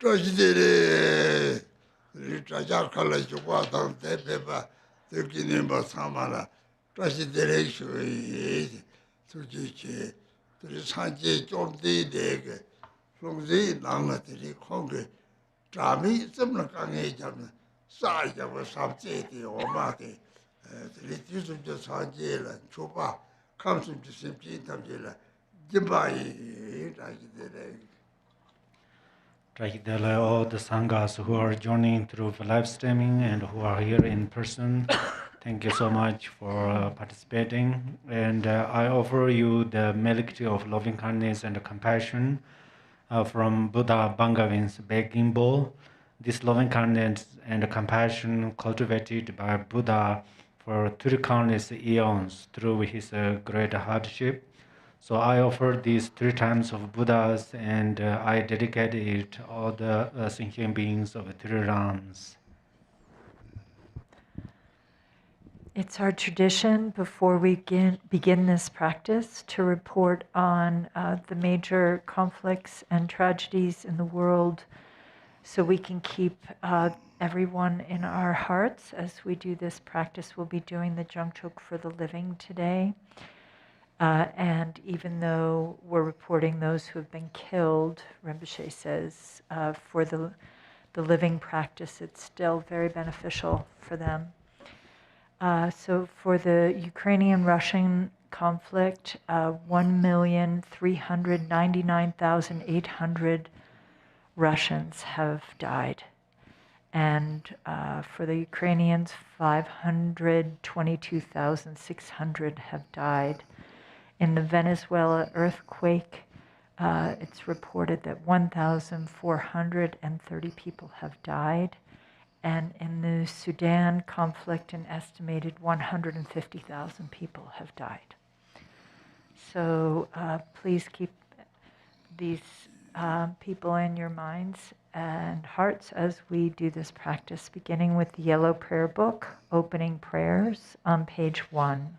Tragedy, Rajakala, Juatan, Tepepa, the Kinimba Samara, Tragedy, Suji, the Sanji, John D. Deg, from the Langa, the Congress, Trami, Samnakangi, Saja was some city or Mati, the literature of the Sanjela, Chopa, comes into Simchi Tamjela, GBI, Trahidele, all the Sanghas who are joining through live streaming and who are here in person, thank you so much for participating. And I offer you the melody of loving kindness and compassion from Buddha Bangavin's begging bowl. This loving kindness and compassion cultivated by Buddha for 3 countless eons through his great hardship. So I offer these 3 times of Buddhas and I dedicate it to all the sentient beings of 3 realms. It's our tradition before we begin this practice to report on the major conflicts and tragedies in the world so we can keep everyone in our hearts as we do this practice. We'll be doing the Jangchok for the living today. And even though we're reporting those who have been killed, Rinpoche says, for the living practice, it's still very beneficial for them. So for the Ukrainian-Russian conflict, 1,399,800 Russians have died. And for the Ukrainians, 522,600 have died. In the Venezuela earthquake, it's reported that 1,430 people have died. And in the Sudan conflict, an estimated 150,000 people have died. So please keep these people in your minds and hearts as we do this practice, beginning with the Yellow Prayer Book, opening prayers on page 1.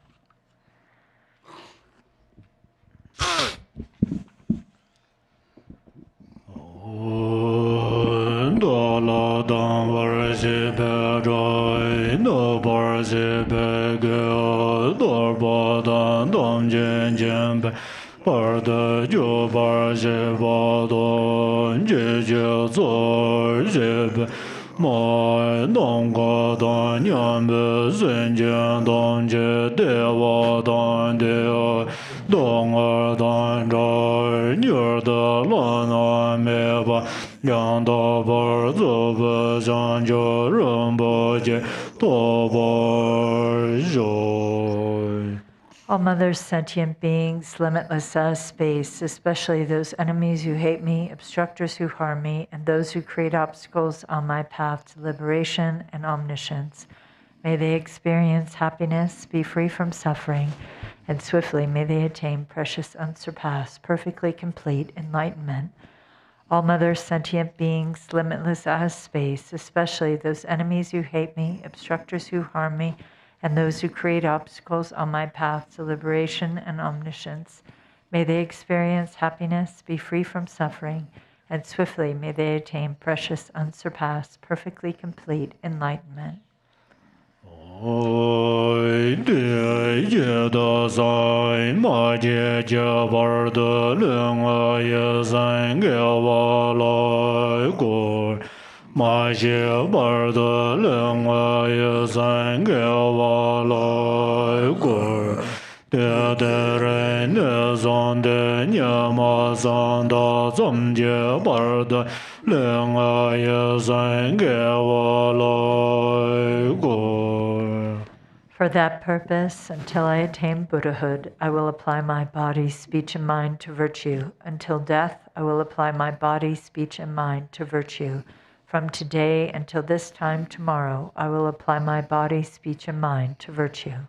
All mothers, sentient beings, limitless as space, especially those enemies who hate me, obstructors who harm me, and those who create obstacles on my path to liberation and omniscience. May they experience happiness, be free from suffering, and swiftly may they attain precious, unsurpassed, perfectly complete enlightenment. All mothers, sentient beings, limitless as space, especially those enemies who hate me, obstructors who harm me, and those who create obstacles on my path to liberation and omniscience. May they experience happiness, be free from suffering, and swiftly may they attain precious, unsurpassed, perfectly complete enlightenment. Ma xie bar de leng wa ye san ge wa la gu de de ren de zong de nye ma san da zong jie bar de leng wa ye san ge wa la gu. For that purpose, until I attain Buddhahood, I will apply my body, speech, and mind to virtue. Until death, I will apply my body, speech, and mind to virtue. From today until this time tomorrow, I will apply my body, speech, and mind to virtue.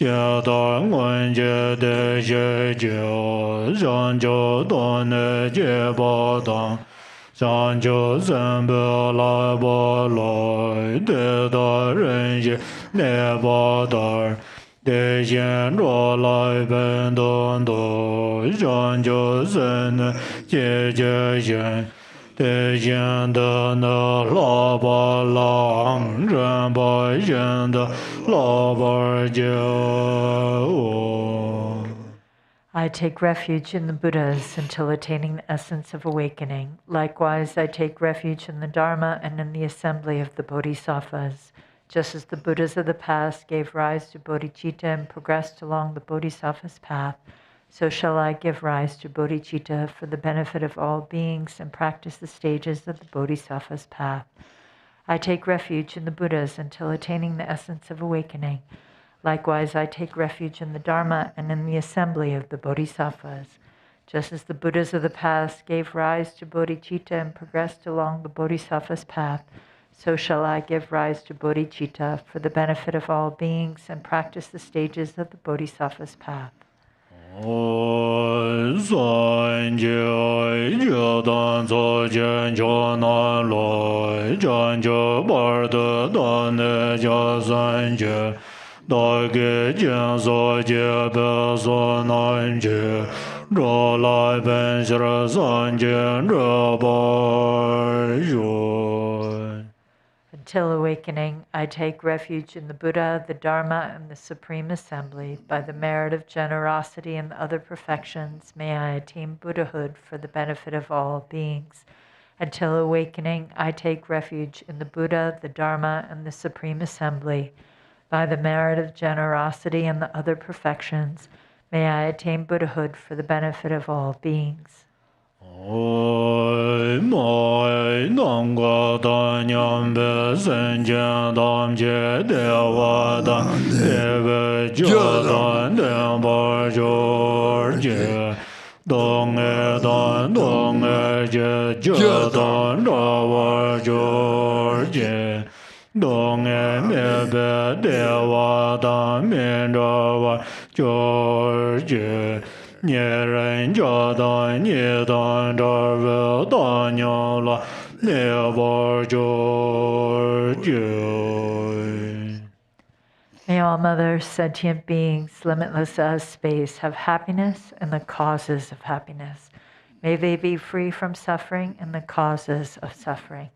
Jadar Ngunje De Je Jo, Jangchok Done Je Badang, Jangchok Zembe Lai Ba Lai, De Da Ren Je Ne Ba Dar, De Yen Ro Lai Ben Don Do, Jangchok Zen Je Je Yen, De Yen De Ne La Ba Lang, Ren Ba Yen De La Ba Je. I take refuge in the Buddhas until attaining the essence of awakening. Likewise, I take refuge in the Dharma and in the assembly of the Bodhisattvas. Just as the Buddhas of the past gave rise to bodhicitta and progressed along the Bodhisattva's path, so shall I give rise to bodhicitta for the benefit of all beings and practice the stages of the Bodhisattva's path. I take refuge in the Buddhas until attaining the essence of awakening. Likewise, I take refuge in the Dharma and in the assembly of the Bodhisattvas. Just as the Buddhas of the past gave rise to bodhicitta and progressed along the Bodhisattva's path, so shall I give rise to bodhicitta for the benefit of all beings and practice the stages of the Bodhisattva's path. Until awakening, I take refuge in the Buddha, the Dharma, and the Supreme Assembly. By the merit of generosity and the other perfections, may I attain Buddhahood for the benefit of all beings. Until awakening, I take refuge in the Buddha, the Dharma, and the Supreme Assembly. By the merit of generosity and the other perfections, may I attain Buddhahood for the benefit of all beings. Oi mai nangwa da nyam be sen jen dam je dewa da deve jo dan den bar jor je dong e je jo dan da war jor je dong e me be dewa da min da war jor je Nye ren jia dan nye dan dar ve dan yang la ne bar jor joi. May all mothers, sentient beings, limitless as space, have happiness and the causes of happiness. May they be free from suffering and the causes of suffering.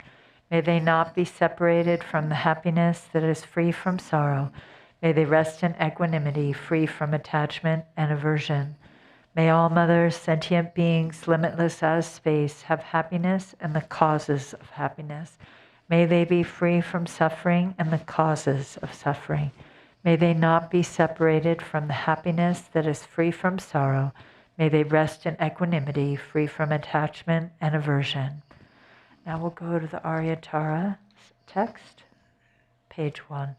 May they not be separated from the happiness that is free from sorrow. May they rest in equanimity, free from attachment and aversion. May all mothers, sentient beings, limitless as space, have happiness and the causes of happiness. May they be free from suffering and the causes of suffering. May they not be separated from the happiness that is free from sorrow. May they rest in equanimity, free from attachment and aversion. Now we'll go to the Arya Tara text, page 1.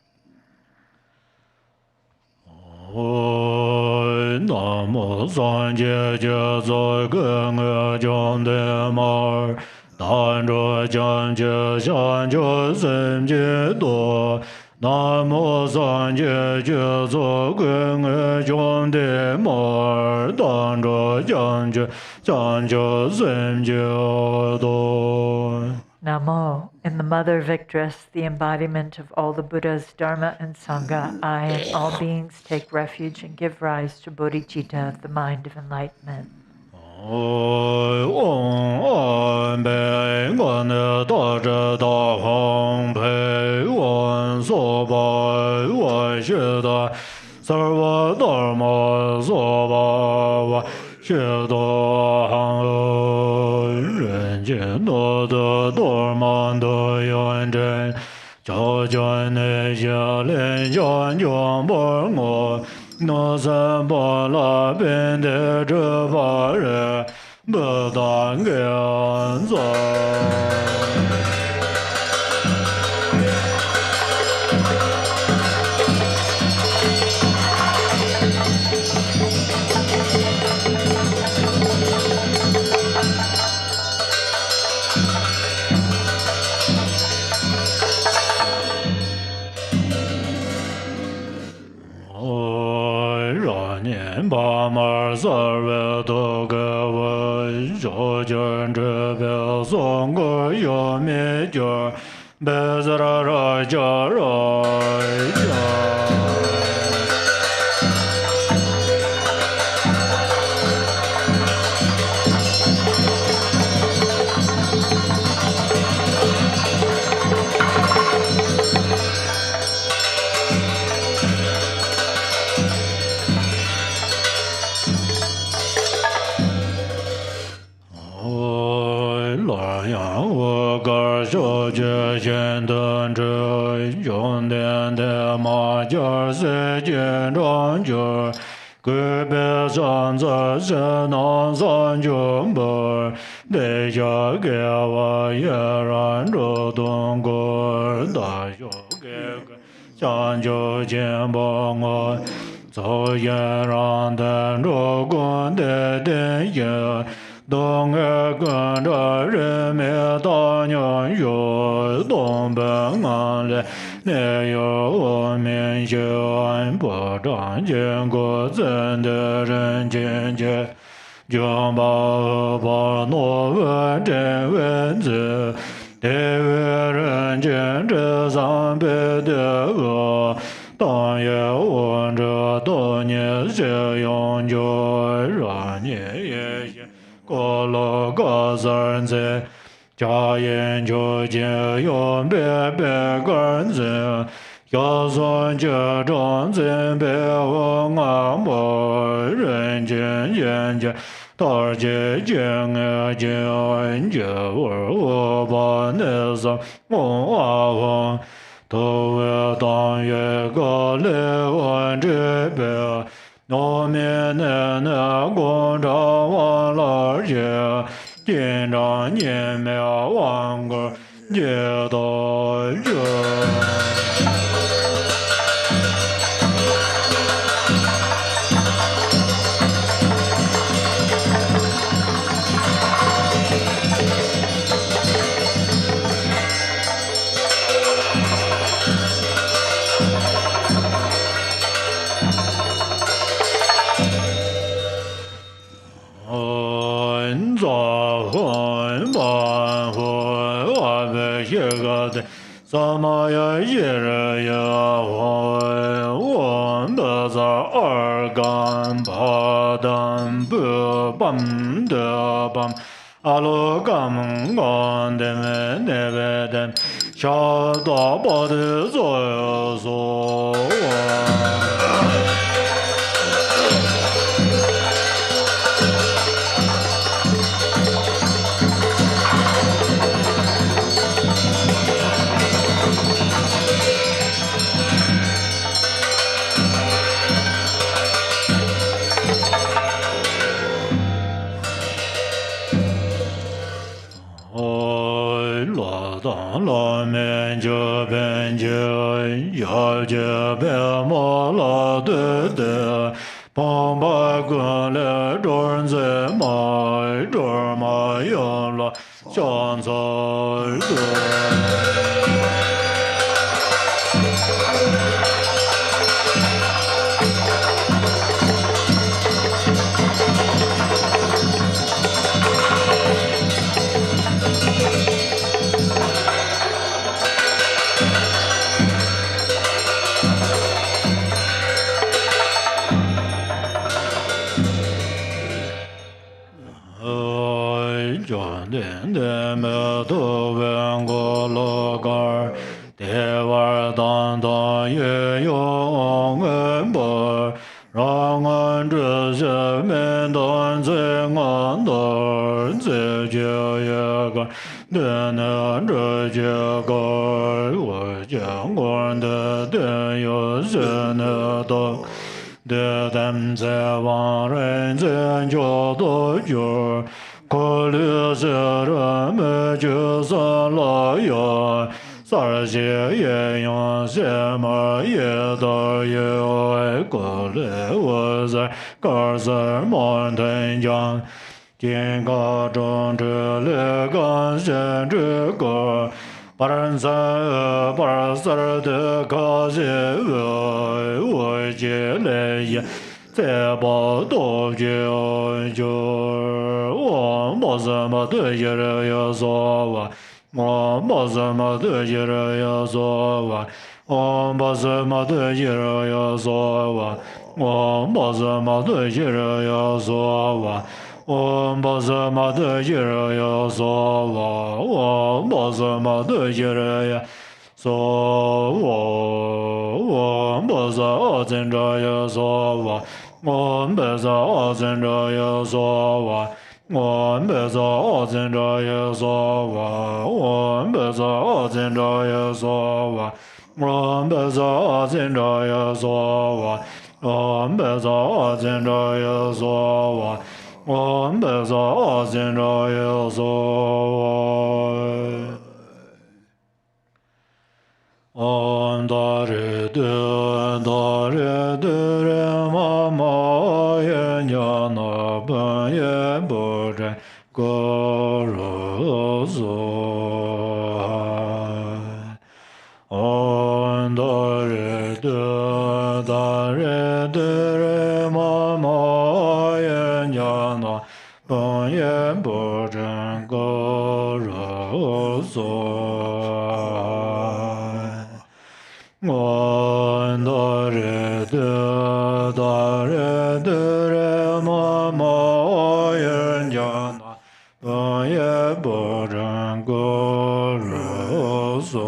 Namo Sanje Je Zoi Ge Nge Jom De Mar Dan Zho Jan Je Shan Jo Sem Je Do Namo Sanje Je Zoi Ge Nge Jom De Mar Dan Zho Jan Je Shan Jo Sem Je Do. Namo, in the Mother Victress, the embodiment of all the Buddhas, Dharma, and Sangha, I and all beings take refuge and give rise to bodhicitta, the mind of enlightenment. No san pa la ben de zhe pa re be dan ge an zai. Nyamar Sarve Toga Jojan Trebe Songo Yomi Jor Bezara Raja Raja Dong Gun Re Me Da Nyan Yo Dong Ben An Le Ne Yo Mian Xiu An Po Zhang Jian Guo Zhen De Ren Jian Jie Jiang Ba Ba No Wen Zhen Wen Zi De Wei Ren Jian Zhe San Bei De Ge Dang Ye Wen Zhe Do Nie Xie Yong Jiu Ran Ye Ye Xie Ko Lo Ga Zhen Zi Jia Yan Jiu Jie Yong Bei Bei Gan Zi Ya Zhen Jie Zhang Zi Bei Wen An Mo Ren Jian Yan Jie Da Jie Jian E Jian Jie Wen Wu Ba Ne Zang Wong A Wang Do Wei Dang Ye Ga Le Wen Zhi Bei No Mian Ne Ne Gong Zhang Wang La Jie Jin Zhang Nian Miao Wang Ge Jie Da Jie Samaya Yiraya Won Baza Argan Padam Bam De Bam Alogam Gondem Neveden Shada Bade Zoya So La men je ben je ya je be mo la de de pom ba gun le dorn ze mai dor ma yo la chan sa de me to ven go lo gar de war dan dan ye yong en bo rang an zhe zhe men dan zhe ngan dan zhe jie ye gar de ne zhe jie gar wo jiang guan de de yo zhe ne dong de dam zhe wang ren zhen jiu de jiu ko le zhe ren me ju san la ya sa jie ye yang xie ma ye da ye wei ko le wo zai ga zai man ten jiang jian ga zhong zhe le gan xian zhe ge baran san baran sa de ga xie wei wo jie le ye Seba doji jor, Om Bozama dojira yazova, Om Bozama dojira yazova, Om Bozama dojira yazova, Om Bozama dojira yazova, Om Bozama dojira yazova, Om Bozama dojira yazova. So Om Baza Azendraya Zava Om Baza Azendraya Zava Om Baza Azendraya Zava Om Baza Azendraya Zava Om Baza Azendraya Zava Om Baza Azendraya Zava Om Baza Azendraya Zava Om dare re ma ma ye nya na ba ye bo re go ro zo Om dare re ma ma ye nya na ba ye bo re go ro zo Dare ma ma yen jana ba ye boran go ro so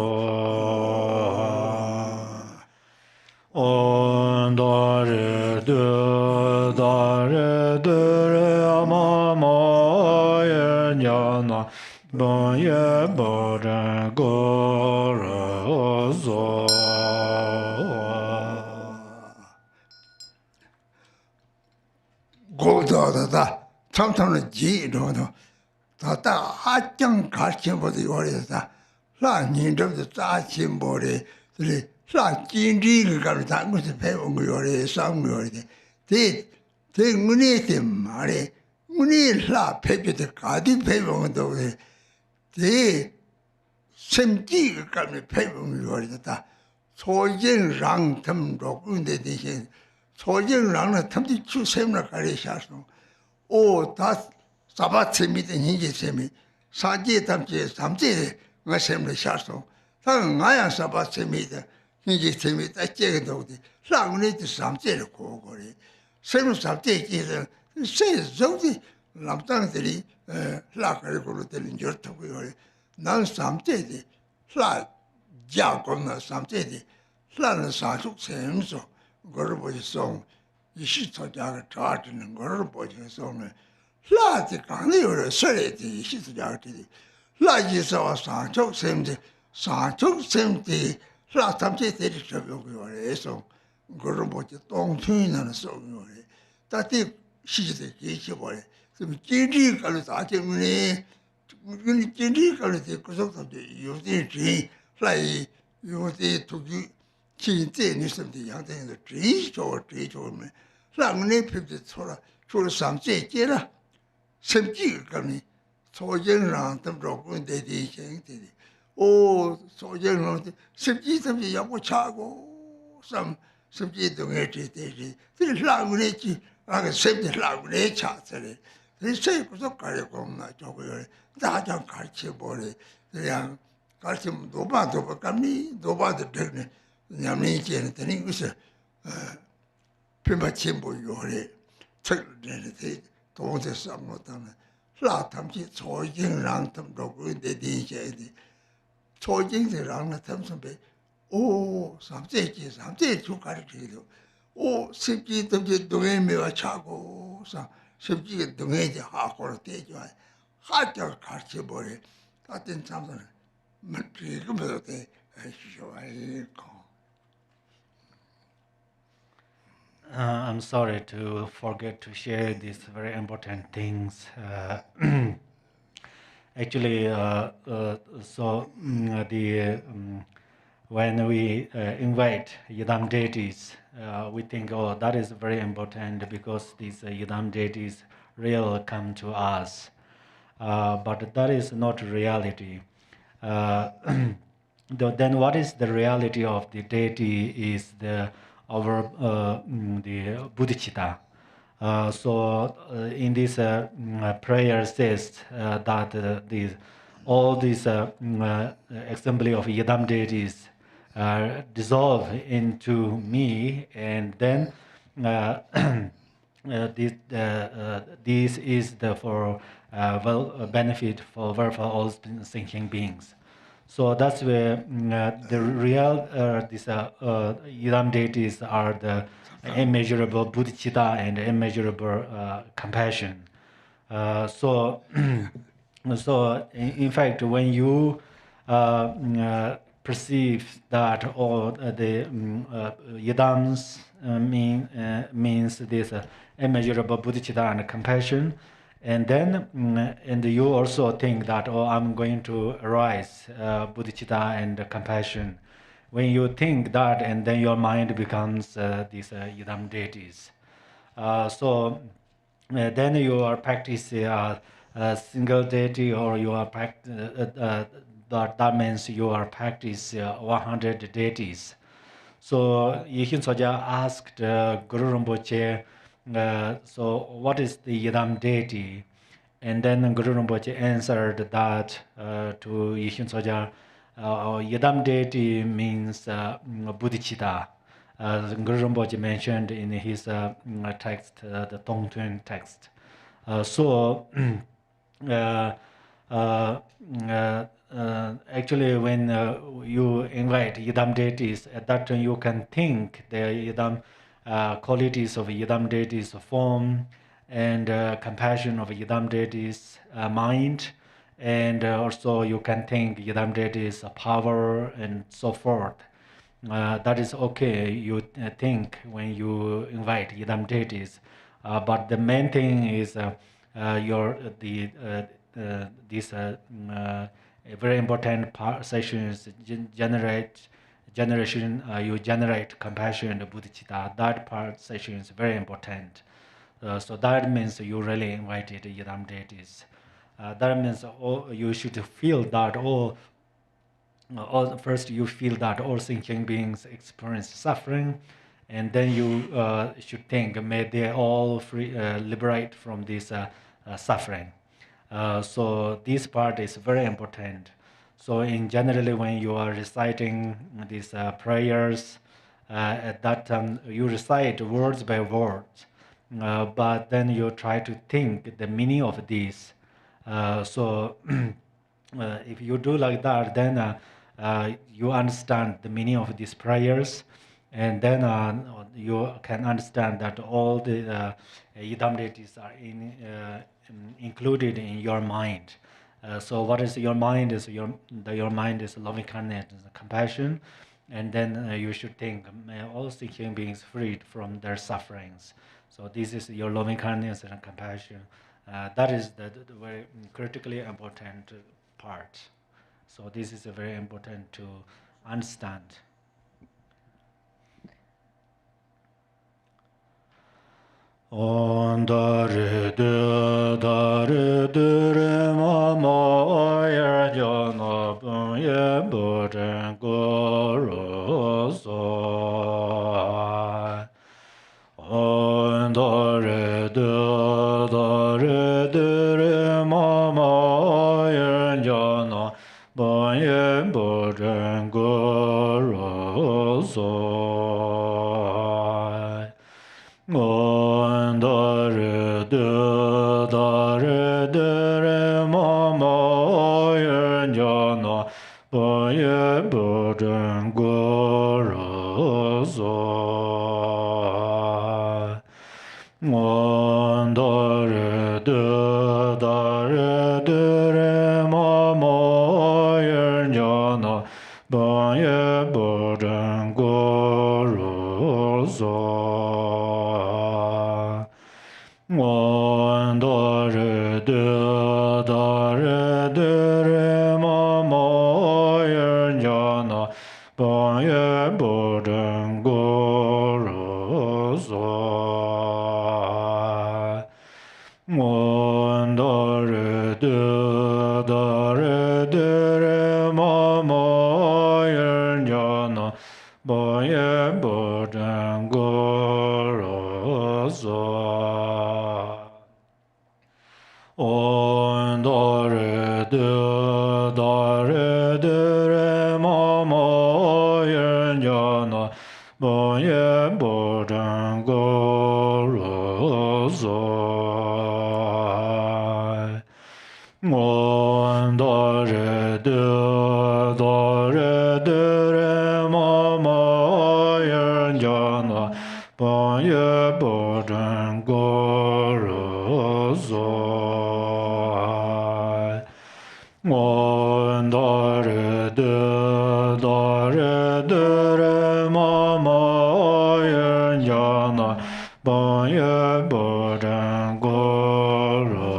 on dare ma ma yen jana ba ye boran go ro so 고도다 참참은 지도도 다다 하정 가르침보다 요리다 라님들도 짜침보리 그래 라 진리가 가르다 무슨 배운 거 요리 싸운 거 요리 대 문의대 말에 문의 라 배배도 가디 배운 것도 대 semjiga kalmi peipungi yorida soyin rang tam rokunde dishin soyin rang na tamdi chu semna kare shaso o da sabat semi de hingi semi saji tamje samje nga semna shaso ta ngaya sabat semi de hingi semi da jega dogdi rangni de samje le kogori sem samje ji de se zodi lamtang deri la kare kolo de njorto ko yori 난 삼제디 라 자고나 삼제디 라는 사숙 생소 거를 보이소 이 시초자가 자르는 거를 보이소네 라지 강리를 설레디 시초자들이 라지서 사축 셈디 라 삼제들이 저거래서 거를 보지 똥튀는 소리래 다티 시지대 계시버래 좀 진리가를 다 때문에 우리 진리가를 듣고 속도데 요새 라이 요새 두기 진짜 니스도 양대는 지조면 라문에 피드 초라 초를 삼제 제라 sem지가니 소전랑 덤로고 대디생들이 오 소전랑 sem지 야고 차고 삼 sem지 동에 제대지 라문에지 아그 sem지 라문에 차서래 그래서 그서 가려고나 저거요 다장 같이 보래 그냥 같이 노바도 감니 노바도 되네 냠니 제는 되는 것이 피마침 보요래 책내는데 도대 상못하는 라탐지 조징랑 덤로고 내디셔야지 조징이랑 탐선배 오 삼제 주가리도 오 십지 덤지 동해매와 차고 사 십지가 동해지 하고로 되죠 하자 같이 버려 같은 참선은 지금도 돼 쉬어야고 I'm sorry to forget to share these very important things. Actually, when we invite Yidam deities, we think, oh, that is very important because these Yidam deities will come to us. But that is not reality. Then what is the reality of the deity is the our the bodhicitta. In this prayer says that all these assembly of Yidam deities dissolve into me, and then this is the for benefit for all thinking beings. So that's where the real Yidam deities are the immeasurable bodhicitta and immeasurable compassion. So in fact, when you perceive that all the Yidams means this immeasurable bodhicitta and compassion, and then and you also think that, oh, I'm going to arise bodhicitta and compassion. When you think that, and then your mind becomes these Yidam deities. Then you are practicing a single deity, or you are that means you are practice 100 deities. So Yikhin Soja asked Guru Rinpoche, so what is the Yidam deity? And then Guru Rinpoche answered that to Yikhin Soja, Yidam deity means bodhicitta. Guru Rinpoche mentioned in his text, the Tongtun text. Actually, when you invite Yidam deities, at that time you can think the Yidam qualities of Yidam deities, form and compassion of Yidam deities, mind, and also you can think Yidam deities power and so forth. That is okay, you think when you invite Yidam deities, but the main thing is this very important session is generation. You generate compassion and bodhicitta. That part session is very important. So that means you really invited Yidam deities. That means you should feel that first you feel that all thinking beings experience suffering, and then you should think, may they all liberate from this suffering. So this part is very important. So in generally, when you are reciting these prayers, at that time you recite words by words, but then you try to think the meaning of these. If you do like that, then you understand the meaning of these prayers, and then you can understand that all the Yidam deities are included in your mind. So what is your mind? Is your mind is loving kindness and compassion, and then you should think, may all thinking beings freed from their sufferings. So this is your loving kindness and compassion. That is the very critically important part. So this is very important to understand. On dare de re mama yer jana bun ye boten goro so. On dare de re mama yer jana bun ye boten goro so. Boye Bodan Gorozo On Dore De Re Mama Yenjana Boye Bodan Gorozo On Dore De Re Mama Yenjana Boye Bodan Gorozo On Dare De Re Mama Yenjana Boye Bodan Gorozo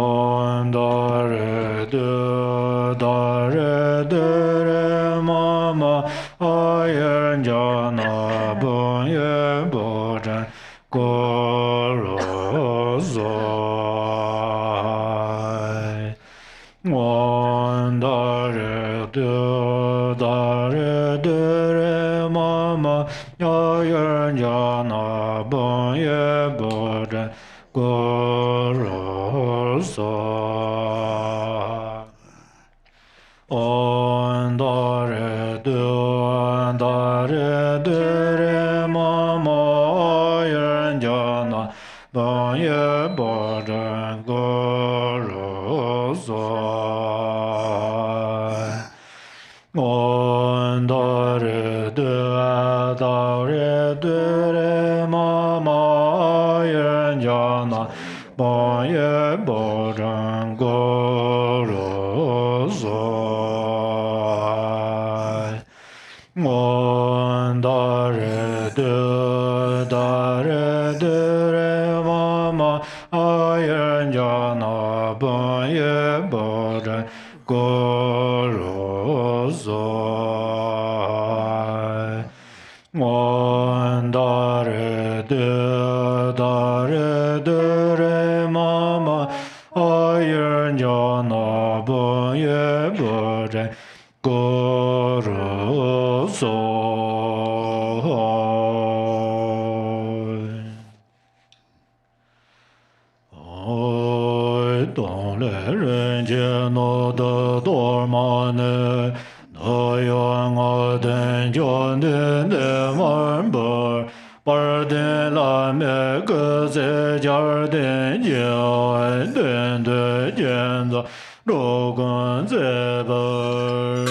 On Dare De Re Mama Yenjana Boye Bodan Gorozo On Dare De Re Mama Yenjana Boye Bodan Gorozo On Dare De Re Mama Yenjana Boye Bodan Gorozo On Dare De Re Mama Yenjana Boye Bodan Gorozo On Dare De Re Mama Yenjana Boye Bodan Gorozo On Dare De Re Mama Yenjana Boye Bodan Dans les règnes de dormane, Doyang den John de Marber, Barden la Mecque, Jardin, Den de Jenda, Rogan Zeber.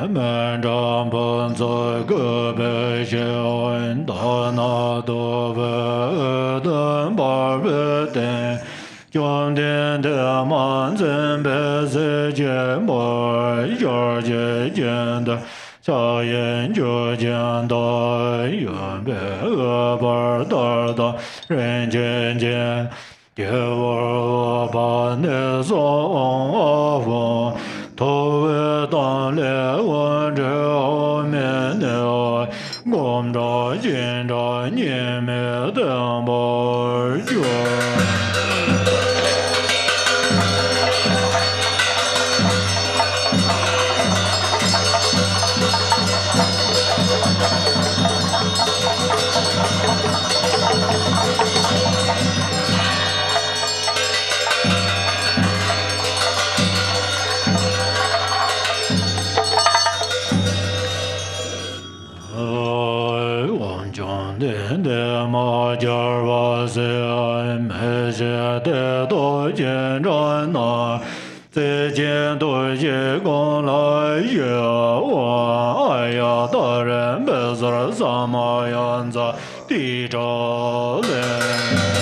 Man Ram Ban Zai Ge Bei Xian Da Na Do Ve Den Bar Ve Den Yuan Dian De Man Zhen Be Se Jian Bai Yar Jie Jian Da Xia Yan Jue Jian Da Yuan Be E Bar Dar Da Ren Jian Jian Ye War Ba Ne Song A Fu To Ve Dan Le Wan Zhe Hao Mian Ne Gom Zha Jin Zha Nian Me Den Bar Jue De ma jar va se ai me je de do jian zhan na zai jian do jie gong lai ye wan ai ya da ren be zi sa ma yan za di zhao len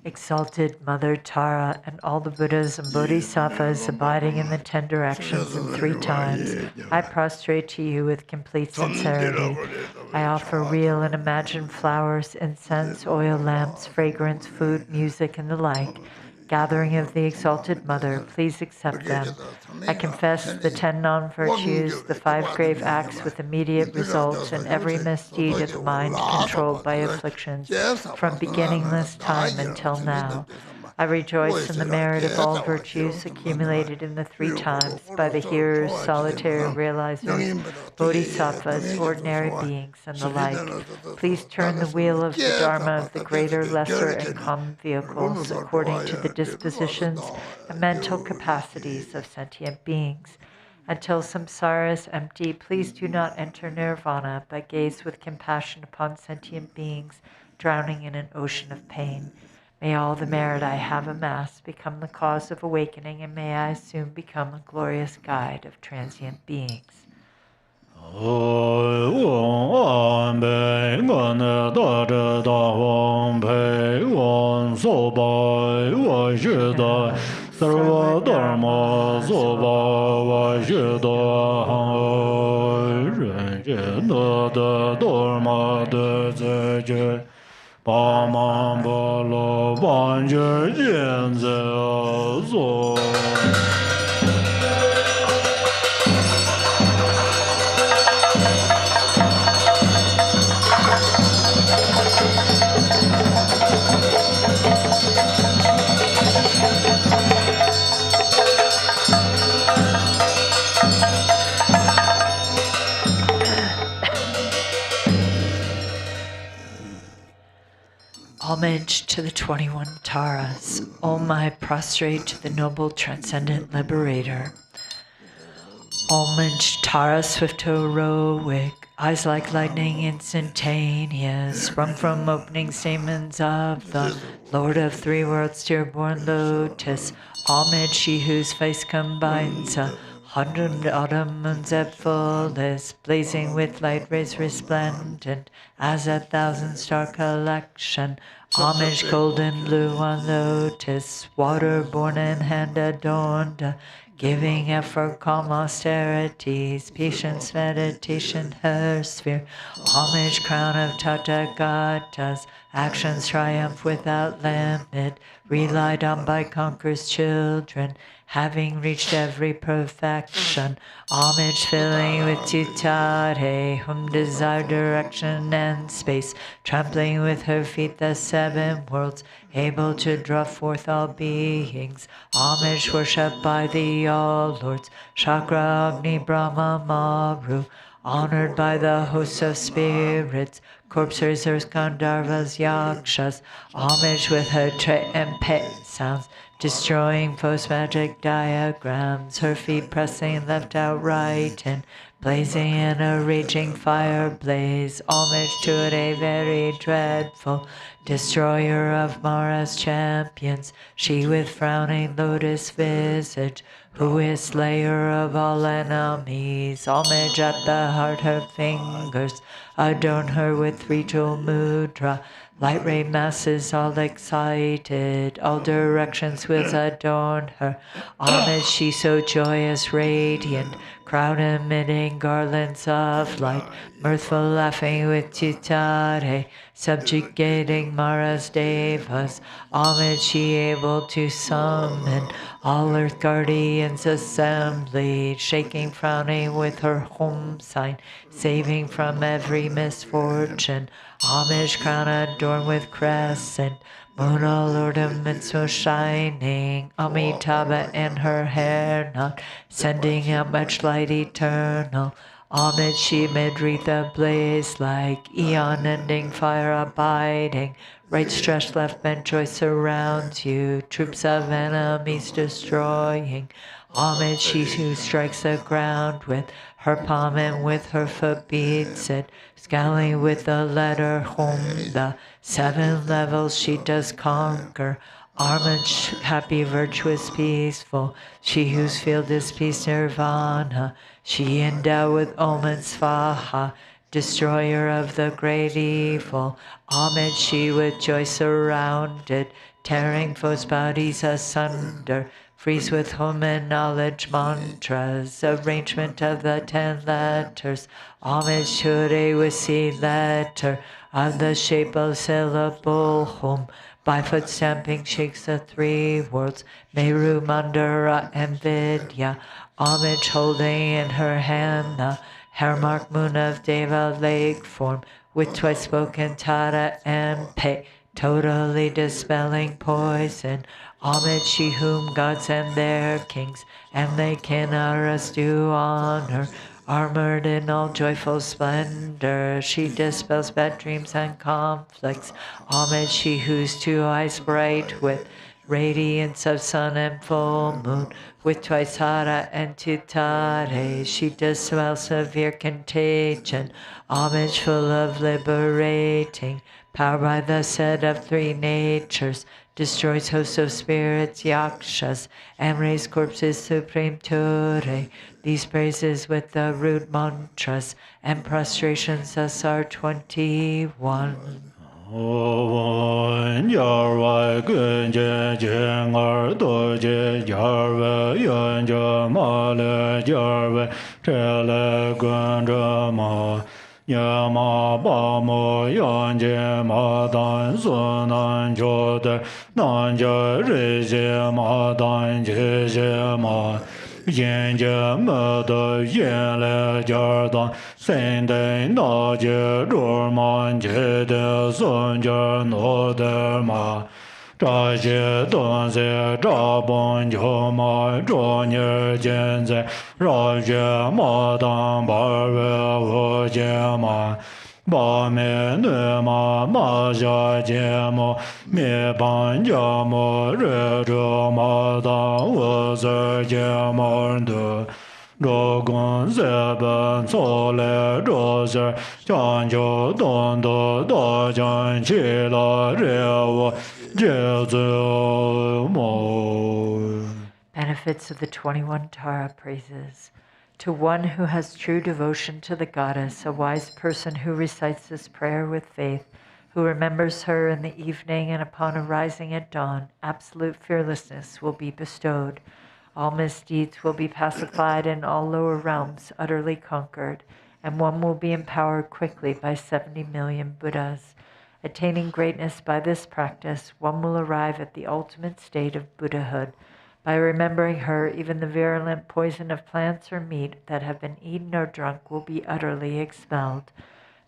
Exalted Mother Tara and all the Buddhas and Bodhisattvas abiding in the 10 directions and 3 times, I prostrate to you with complete sincerity. I offer real and imagined flowers, incense, oil, lamps, fragrance, food, music, and the like. Gathering of the Exalted Mother, please accept them. I confess the 10 non-virtues, the 5 grave acts with immediate results, and every misdeed of the mind controlled by afflictions from beginningless time until now. I rejoice in the merit of all virtues accumulated in the 3 times by the hearers, solitary realizers, bodhisattvas, ordinary beings, and the like. Please turn the wheel of the Dharma of the greater, lesser, and common vehicles according to the dispositions and mental capacities of sentient beings. Until samsara is empty, please do not enter nirvana, but gaze with compassion upon sentient beings drowning in an ocean of pain. May all the merit I have amassed become the cause of awakening, and may I soon become a glorious guide of transient beings. Homage to the 21 Taras. Om, I prostrate to the noble transcendent liberator. Homage, Tara, swift-heroic, eyes like lightning instantaneous, sprung from opening stamens of the Lord of 3 worlds, dear-born lotus. Homage, she whose face combines 100 autumn moons at fullest, blazing with light rays resplendent as 1,000-star collection. Homage, golden blue on lotus, water-born and hand-adorned, giving effort, calm austerities, patience, meditation, her sphere. Homage, crown of Tathagatas, actions triumph without limit, relied on by conquerors' children. having reached every perfection. Homage filling with Chitare, whom desire direction and space, trampling with her feet the 7 worlds, able to draw forth all beings. Homage worshipped by the all lords, Chakra, Agni, Brahma, Maru, honored by the hosts of spirits, corpse raisers, Gandharvas, Yakshas, homage with her trumpet sounds, destroying foes' magic diagrams, her feet pressing left out right and blazing in a raging fire blaze. Homage to a very dreadful destroyer of Mara's champions, she with frowning lotus visage, who is slayer of all enemies. Homage at the heart, her fingers adorn her with 3 jewel mudra. Light ray masses all excited, all directions with adorn her. Homage, she so joyous, radiant, crown emitting garlands of light, mirthful laughing with Chitare, subjugating Mara's devas. Homage, she able to summon all earth guardians assembled, shaking, frowning with her home sign, saving from every misfortune. Homage, crown adorned with crescent, moon all ornaments so shining, Amitabha in her hair knot, sending out much light eternal. Homage, she mid wreath ablaze like eon ending fire abiding. Right stretched, left bent, joy surrounds you, troops of enemies destroying. Homage, she who strikes the ground with her palm and with her foot beats it, scowling with the letter home. The 7 levels she does conquer. Armed, happy, virtuous, peaceful, she whose field is peace nirvana. She endowed with omen svaha, destroyer of the great evil. Homage, she with joy surrounded, tearing foes' bodies asunder. Freeze with home and knowledge mantras, arrangement of the 10 letters. Homage to a with C letter, of the shape of syllable home. By foot stamping shakes the 3 worlds, Meru, Mandara, and Vidya. Homage holding in her hand the hair mark moon of Deva lake form, with twice spoken Tara and Pe, totally dispelling poison. Homage, she whom gods and their kings and they Kinnaras do honor, armored in all joyful splendor. She dispels bad dreams and conflicts. Homage, she whose 2 eyes bright with radiance of sun and full moon, with twice Hara and Titare, she dispels severe contagion. Homage full of liberating power by the set of 3 natures, destroys hosts of spirits, yakshas, and raise corpses supreme ture. These praises with the rude mantras and prostrations thus are 21. Yama ba mo yan je ma dan su nan jo de nan je re je ma dan je je ma yin je me de yin le jar dan sen de na je ru man je de sun je no de ma 扎些东西扎本就嘛着你现在绕些嘛当把月无节嘛把面对嘛马下节目面板节目热着嘛当我在节目的 若公在本错来着事，讲究懂得大讲起了任务，这就么。 Benefits of the 21 Tara praises. To one who has true devotion to the goddess, a wise person who recites this prayer with faith, who remembers her in the evening and upon arising at dawn, absolute fearlessness will be bestowed. All misdeeds will be pacified and all lower realms utterly conquered, and one will be empowered quickly by 70 million Buddhas. Attaining greatness by this practice, one will arrive at the ultimate state of Buddhahood. By remembering her, even the virulent poison of plants or meat that have been eaten or drunk will be utterly expelled.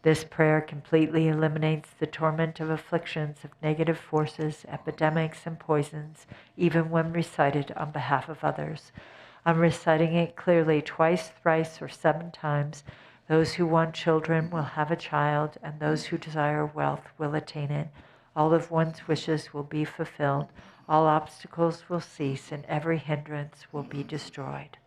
This prayer completely eliminates the torment of afflictions of negative forces, epidemics, and poisons, even when recited on behalf of others. On reciting it clearly twice, thrice, or 7 times, those who want children will have a child, and those who desire wealth will attain it. All of one's wishes will be fulfilled. All obstacles will cease, and every hindrance will be destroyed.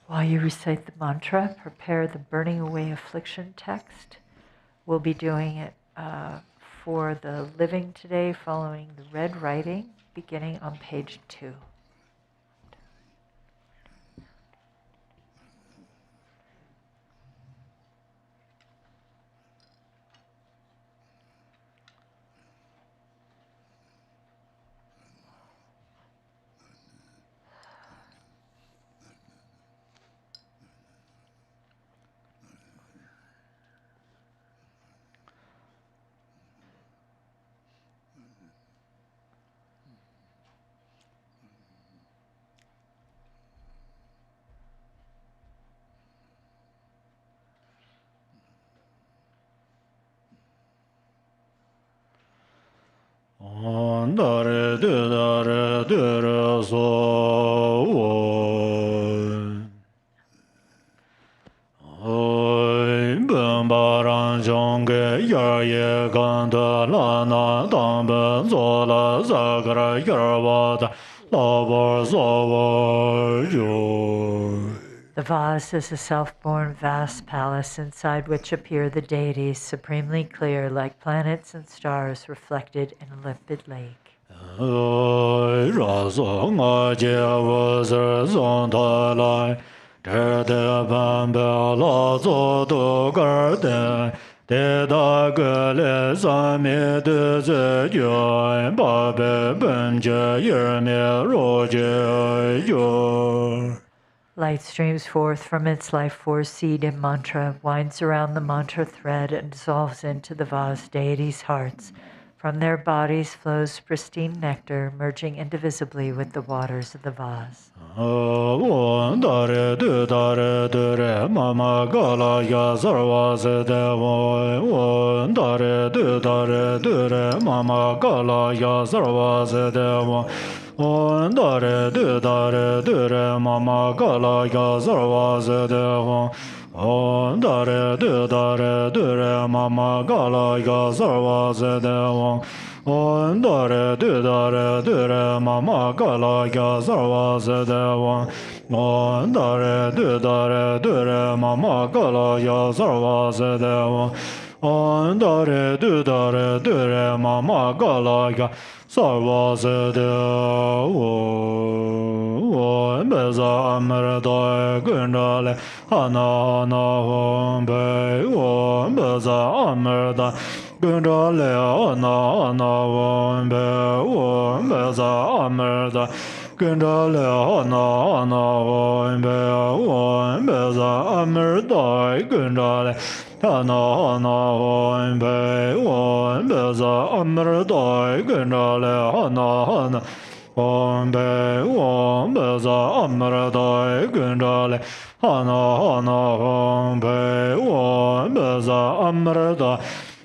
While you recite the mantra, prepare the burning away affliction text. We'll be doing it for the living today, following the red writing, beginning on page 2. The vase is a self-born vast palace inside which appear the deities, supremely clear like planets and stars reflected in a limpid lake. Light streams forth from its life force seed and mantra, winds around the mantra thread, and dissolves into the vase deities' hearts. From their bodies flows pristine nectar, merging indivisibly with the waters of the vase.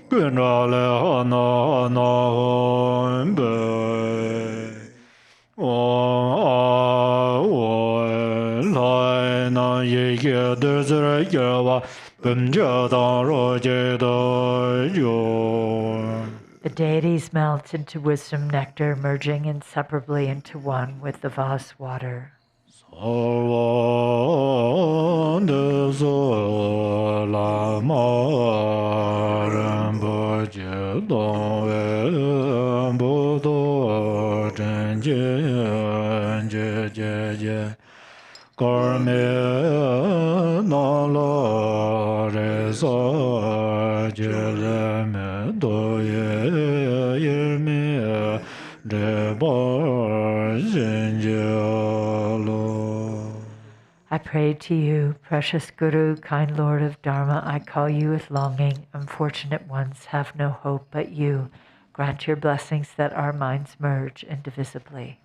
Gunrale hana hana honbe. Lai na ye ye de zhe ye wa ben jia da ro jie de yo. The deities melt into wisdom nectar, merging inseparably into one with the vast water. Sarva de so la ma Rinpoche dong we bu do zhen jie jie kar me na la re sa je le me do ye me de ba zhen jie lo. I pray to you, precious Guru, kind Lord of Dharma. I call you with longing. Unfortunate ones have no hope but you. Grant your blessings that our minds merge indivisibly.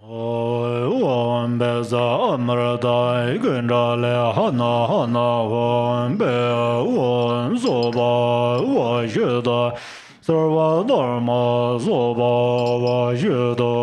Om beza amradai gunrale hana hana om be om soba wa shida sarva dharma soba wa shida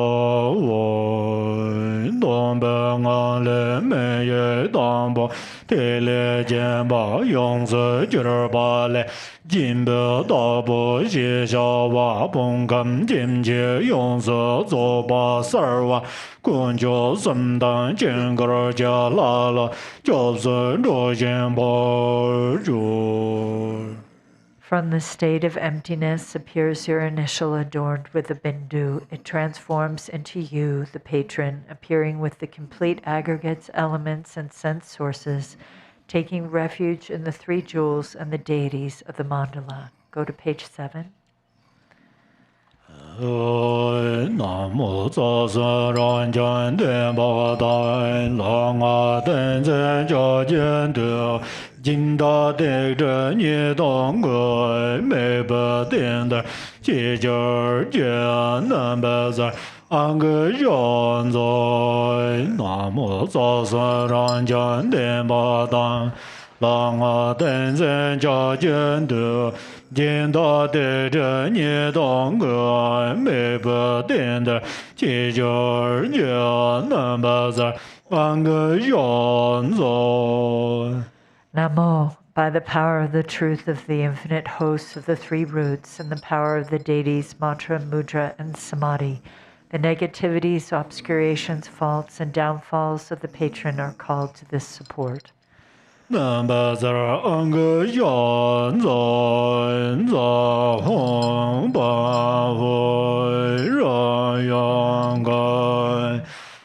om dom be ngale me ye dam bo te le jen ba yong se jir ba le jin be da bo xie xia wa bong kam jin jie yong se zo ba sar wa kun jiao sam dan jian ge jia la la jiao zhen zhuo xian bo zhu. From the state of emptiness appears your initial adorned with a bindu. It transforms into you, the patron, appearing with the complete aggregates, elements, and sense sources, taking refuge in the three jewels and the deities of the mandala. Go to page 7. Namo tsa sa ran jan den ba dai lang a den zhen jia jian de jin da de zhen ye dong ge mei ba dian de ji jiao jian nan ba zai an ge yan zai Namo tsa sa ran jan den ba dai lang a den zhen jia jian de jin da de zhen ye dong ge mei ba dian de ji jiao jian nan ba zai an ge yan zai. Namo, by the power of the truth of the infinite hosts of the three roots and the power of the deities, mantra, mudra, and samadhi, the negativities, obscurations, faults, and downfalls of the patron are called to this support. Namba zara anga yan zan za hong ba hui ra yang gai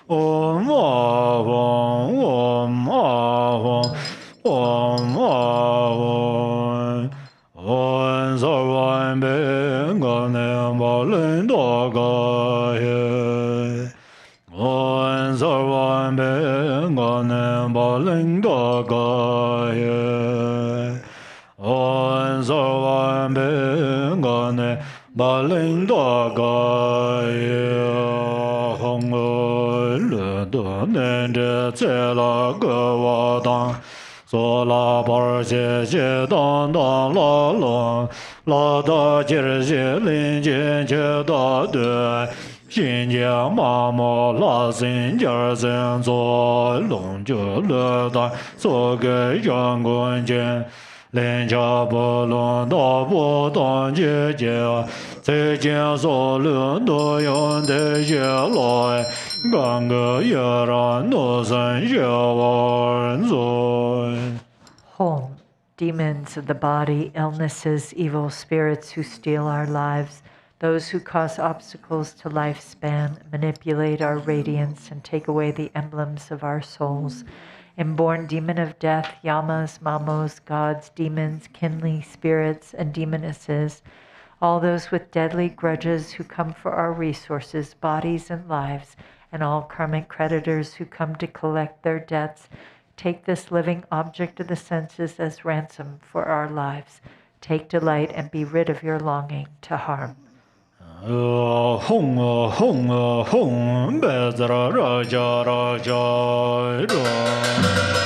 om a hong om a hong om a hong on sa wan ben ga ne ba len da ga ye on sa wan ben ga ne ba len da ga ye on sa wan ben ga ne ba len da ga ye hong le de ne de ce la ge wa dang so la bar xie xie dang dang la long la da jir xie lin jian jie da de xin jiang ma mo la xin jiar xin zuo long zhe le da so ge yang guan jian lin jia bo long da bo dang jie jie zai jian so le do yong de xie lai gang ge ye ran no san xie wan zui. Home, demons of the body, illnesses, evil spirits who steal our lives, those who cause obstacles to lifespan, manipulate our radiance, and take away the emblems of our souls. Inborn demon of death, yamas, mamos, gods, demons, kinly spirits, and demonesses, all those with deadly grudges who come for our resources, bodies, and lives, and all karmic creditors who come to collect their debts, take this living object of the senses as ransom for our lives. Take delight and be rid of your longing to harm. Hong hong hong bezra raja raja ra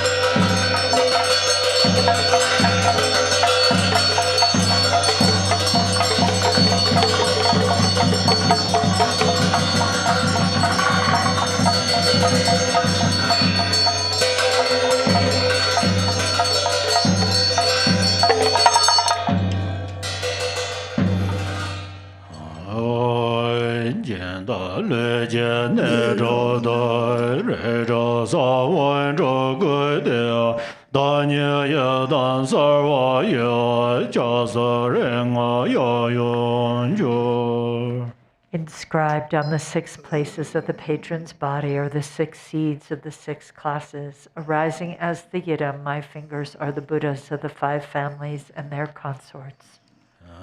de danye ye dan sarva ye jasa renga ya yun jur. Inscribed on the 6 places of the patron's body are the 6 seeds of the 6 classes. Arising as the Yidam, my fingers are the Buddhas of the 5 families and their consorts.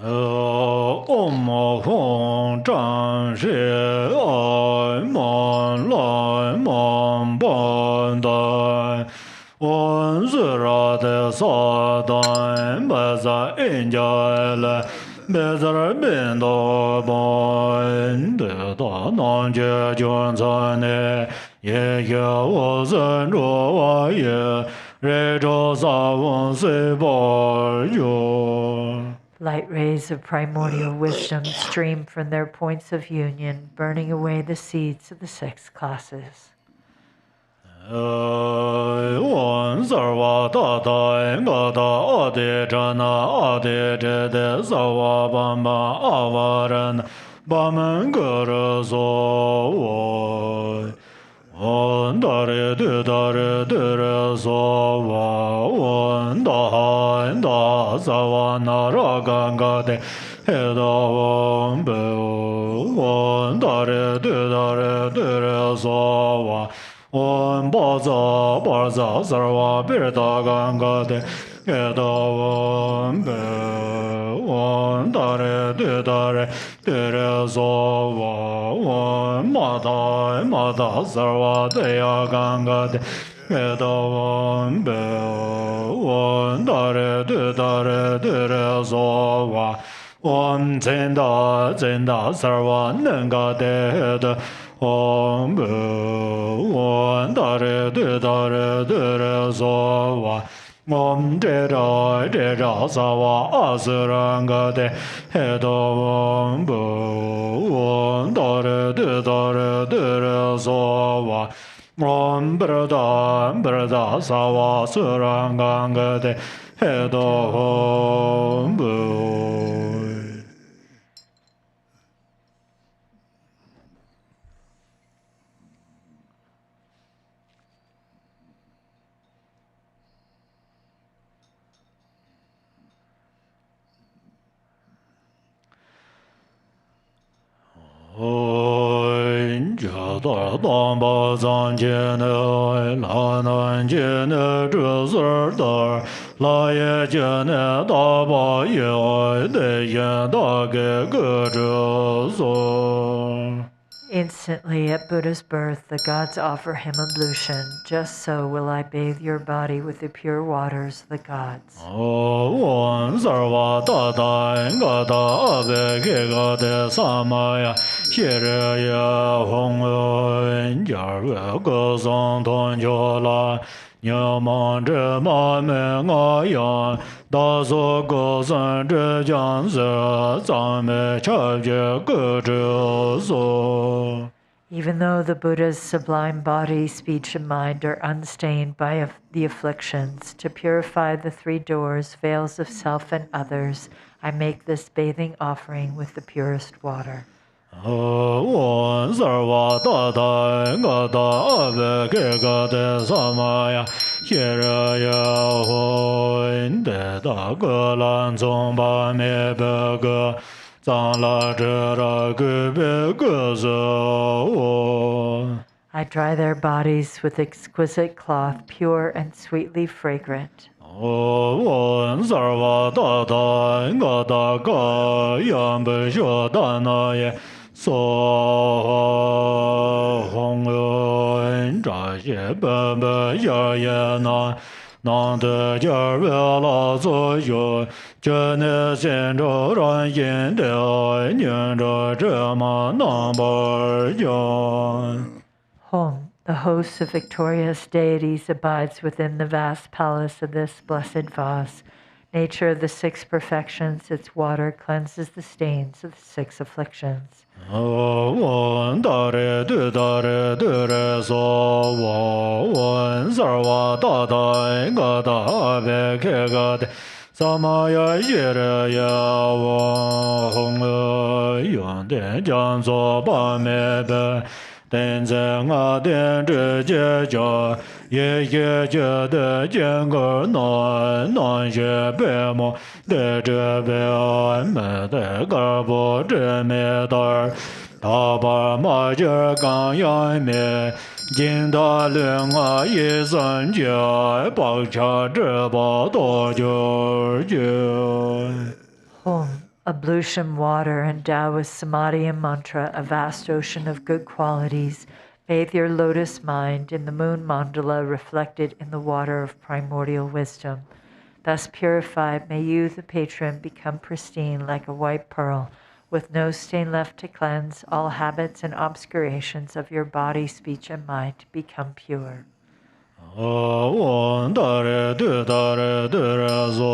Om Hong Zhang Shi Ai Man Lai Man Ban Dai Wan Zira De Sa Dai Ba Za In Jai Le Be Zara Bin Da Ban De Da Nan Jie Juan Zai Ne Ye Ye Wo Zhen Zhuo Wa Ye Re Zhou Sa Wen Si Ba Yu. Light rays of primordial wisdom stream from their points of union, burning away the seeds of the 6 classes. Wan sarva tata ngata ade jana ade jede sawa bamba avaran baman guru so wan dare dure so wan da sawa nara ganga de heda wan be wan dare dure so Om Baza Barza Sarva Birta Ganga de Eda Om Be Om Dare Dere Sova Om Mata Sarva Deya Ganga de Eda Om Be Om Dare Dere Sova Om Zenda Sarva Nanga de Om Be Om Dare Sova Om Dera Sava Asaranga de Hedo Om Be Om Dare Sova Om Brada Sava Suranganga de Hedo Om Be Jada Damba Zanjene Lanan Jene Drusardar Laye Jene Daba Ye De Yen Dage Gudruzor. Instantly at Buddha's birth, the gods offer him ablution. Just so will I bathe your body with the pure waters of the gods. Om Sarva Tata Ngata Abe Kega De Samaya Shiraya Hong Jarve Gozon Ton Jola Nyaman Zhe Me Nga Yan Da So Gozon Zhe Jiang Se Zang Me Chab Je Ge Zhe So. Even though the Buddha's sublime body, speech, and mind are unstained by the afflictions, to purify the 3 doors, veils of self and others, I make this bathing offering with the purest water. Om Sarva Tata Ngata Abe Kega De Samaya Shiraya Hon De Da Ge Lan Zong Ba Me Be Ge Zang La Zhe Ra Ge Be Ge Zo. I dry their bodies with exquisite cloth, pure and sweetly fragrant. Om Sarva Tata Ngata Ka Yang Be Sho Da Na Ye So Hong Yun Zha Xie Be Be Ya Ye Na Nan De Jia Ve La Zo Yu Zhe Ne Xian Zhou Ran Yin De Ai Nian Zhe Zhe Ma Nan Ba Yan. Home, the host of victorious deities, abides within the vast palace of this blessed vase. Nature of the 6 perfections, its water cleanses the stains of the 6 afflictions. Om Dare So Om Sarva Tata Ngata Abe Kega De Samaya Shiraya Hong Yun De Jiang So Ba Me Be 天在我天之间着，夜夜觉得见个南学白毛，得这白安没得个不知没得。大把马脚刚阳面，见到人啊一生节，包茶这把多久久。Ablution water, endow with samadhi and mantra, a vast ocean of good qualities. Bathe your lotus mind in the moon mandala reflected in the water of primordial wisdom. Thus purified, may you, the patron, become pristine like a white pearl, with no stain left to cleanse, all habits and obscurations of your body, speech, and mind become pure. Dare zo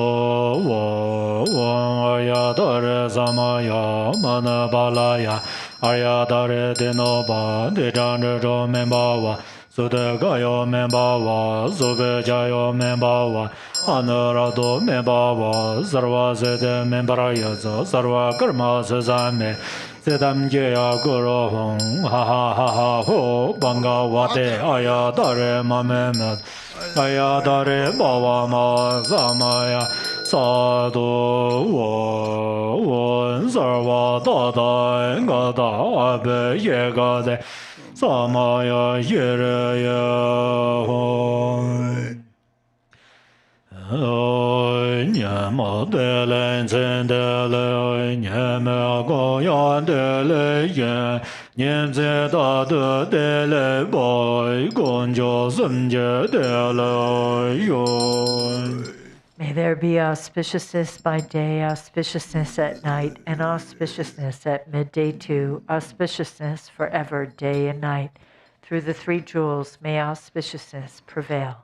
Arya dare samaya mana balaya Arya dare deno ba de jang zho men ba wa Sude ga yo men ba wa Sube ja yo men ba wa Anara do men ba wa Sarva sede men para ya zo Sarva karma se zame Sedam jaya guru hong ha ha ha ha ho banga wate aya dare mamemet aya dare bawa ma samaya sadu wo sarva da da ga da abe ye ga de samaya yere ye hong Nyama de len zen de le nyama go yan de le yen nyam ze da de le boy gonjo sum je de le yon. May there be auspiciousness by day, auspiciousness at night, and auspiciousness at midday too, auspiciousness forever, day and night. Through the three jewels, may auspiciousness prevail.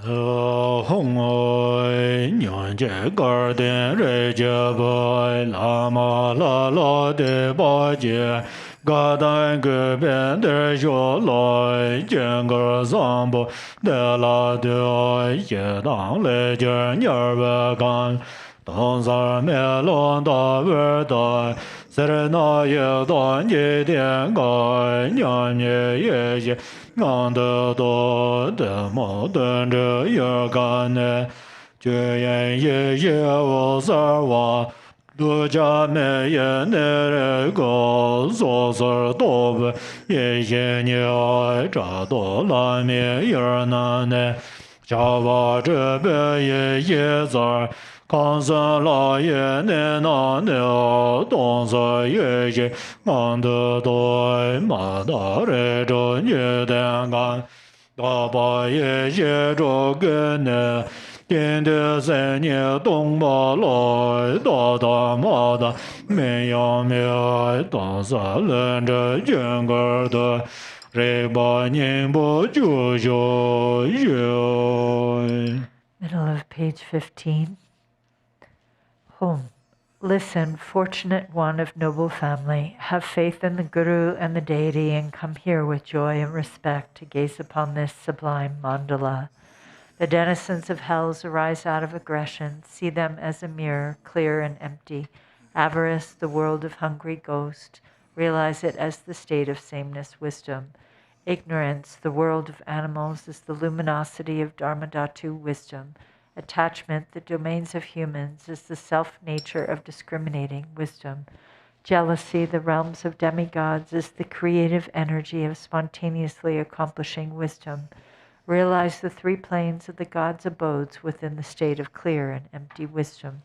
Hong oi nyon je gar den re je bai lama la la de ba je ga dan ge ben de jo loi jian ge zang bo de la de ye dang le je nyer ba gan dong sa me lon da ver da ser na ye dan ye dian ga nyan ye ye ngang de do de mo de de ye gan ne jue yan ye ye wo sa wa du jia me ye ne re go zo zo do be ye ye ni ai zha do la me ye na ne jia wa zhe be ye ye za康生老爷奶奶牛，东山爷爷俺的对马大人着女的干，大伯爷爷着个呢，天的三年东马来，大大马的没有没有，当山人着犍个的，人把年不就就有。Middle of page 15. Listen, fortunate one of noble family, have faith in the Guru and the deity and come here with joy and respect to gaze upon this sublime mandala. The denizens of hells arise out of aggression. See them as a mirror, clear and empty. Avarice, the world of hungry ghosts. Realize it as the state of sameness wisdom. Ignorance, the world of animals, is the luminosity of Dharmadhatu wisdom. Attachment, the domains of humans, is the self-nature of discriminating wisdom. Jealousy, the realms of demigods, is the creative energy of spontaneously accomplishing wisdom. Realize the three planes of the gods' abodes within the state of clear and empty wisdom.